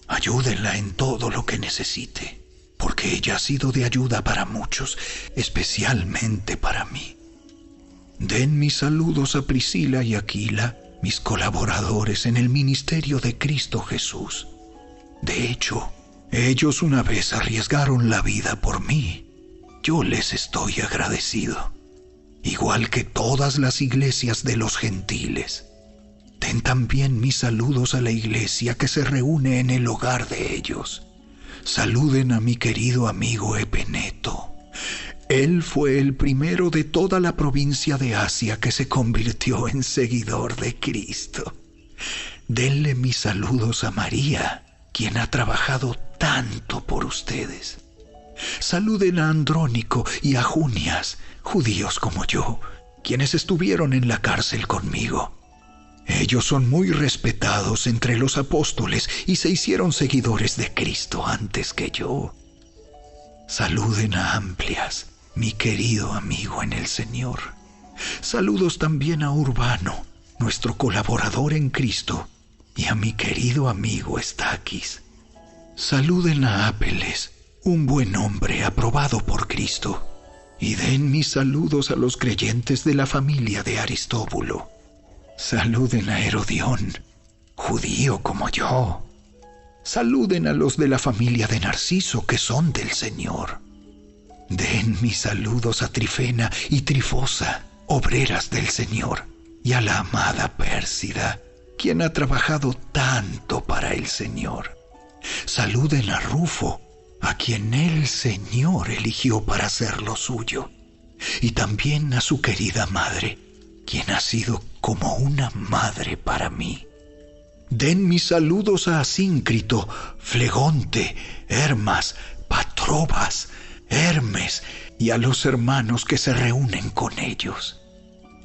Ayúdenla en todo lo que necesite, porque ella ha sido de ayuda para muchos, especialmente para mí. Den mis saludos a Priscila y Aquila, mis colaboradores en el ministerio de Cristo Jesús. De hecho, ellos una vez arriesgaron la vida por mí. Yo les estoy agradecido, igual que todas las iglesias de los gentiles. Den también mis saludos a la iglesia que se reúne en el hogar de ellos. Saluden a mi querido amigo Epeneto. Él fue el primero de toda la provincia de Asia que se convirtió en seguidor de Cristo. Denle mis saludos a María, quien ha trabajado tanto por ustedes. Saluden a Andrónico y a Junias, judíos como yo, quienes estuvieron en la cárcel conmigo. Ellos son muy respetados entre los apóstoles y se hicieron seguidores de Cristo antes que yo. Saluden a Amplias, mi querido amigo en el Señor. Saludos también a Urbano, nuestro colaborador en Cristo, y a mi querido amigo Estaquis. Saluden a Apeles, un buen hombre aprobado por Cristo, y den mis saludos a los creyentes de la familia de Aristóbulo. Saluden a Herodión, judío como yo. Saluden a los de la familia de Narciso, que son del Señor. Den mis saludos a Trifena y Trifosa, obreras del Señor, y a la amada Pérsida, quien ha trabajado tanto para el Señor. Saluden a Rufo, a quien el Señor eligió para hacer lo suyo, y también a su querida madre, quien ha sido como una madre para mí. Den mis saludos a Asíncrito, Flegonte, Hermas, Patrobas, Hermes y a los hermanos que se reúnen con ellos.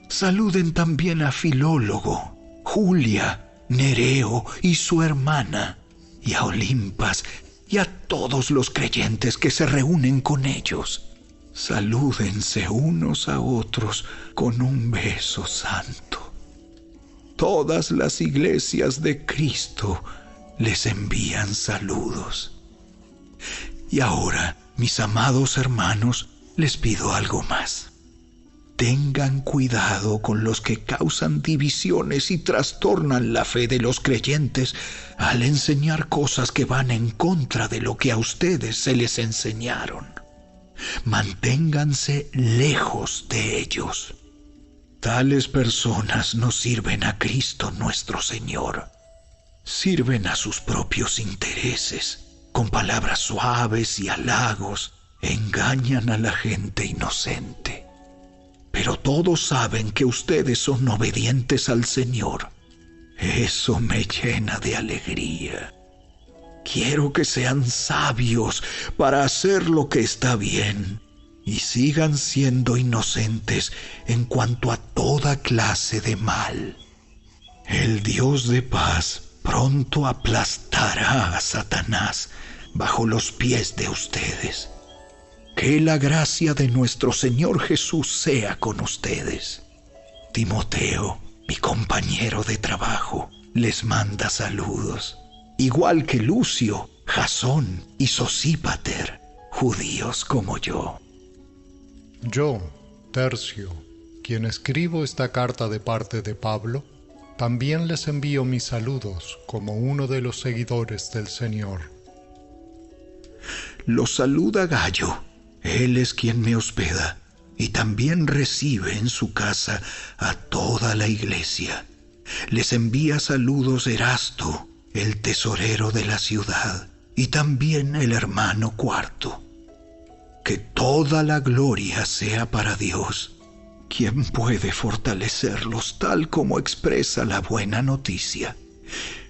Saluden también a Filólogo, Julia, Nereo y su hermana, y a Olimpas y a todos los creyentes que se reúnen con ellos. Salúdense unos a otros con un beso santo. Todas las iglesias de Cristo les envían saludos. Y ahora, mis amados hermanos, les pido algo más. Tengan cuidado con los que causan divisiones y trastornan la fe de los creyentes al enseñar cosas que van en contra de lo que a ustedes se les enseñaron. Manténganse lejos de ellos. Tales personas no sirven a Cristo nuestro Señor. Sirven a sus propios intereses. Con palabras suaves y halagos, engañan a la gente inocente. Pero todos saben que ustedes son obedientes al Señor. Eso me llena de alegría. Quiero que sean sabios para hacer lo que está bien y sigan siendo inocentes en cuanto a toda clase de mal. El Dios de paz pronto aplastará a Satanás bajo los pies de ustedes. Que la gracia de nuestro Señor Jesús sea con ustedes. Timoteo, mi compañero de trabajo, les manda saludos, igual que Lucio, Jasón y Sosípater, judíos como yo. Yo, Tercio, quien escribo esta carta de parte de Pablo, también les envío mis saludos como uno de los seguidores del Señor. Los saluda Gayo, él es quien me hospeda, y también recibe en su casa a toda la iglesia. Les envía saludos Erasto, el tesorero de la ciudad, y también el hermano Cuarto. Que toda la gloria sea para Dios, quien puede fortalecerlos tal como expresa la buena noticia.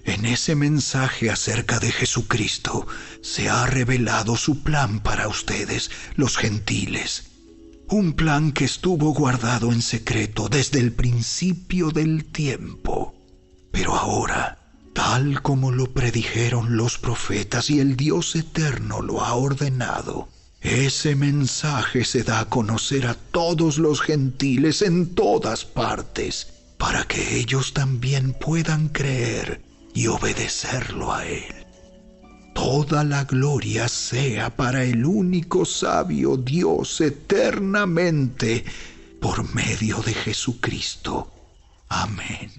En ese mensaje acerca de Jesucristo se ha revelado su plan para ustedes, los gentiles. Un plan que estuvo guardado en secreto desde el principio del tiempo. Pero ahora, tal como lo predijeron los profetas y el Dios eterno lo ha ordenado, ese mensaje se da a conocer a todos los gentiles en todas partes, para que ellos también puedan creer y obedecerlo a Él. Toda la gloria sea para el único sabio Dios eternamente, por medio de Jesucristo. Amén.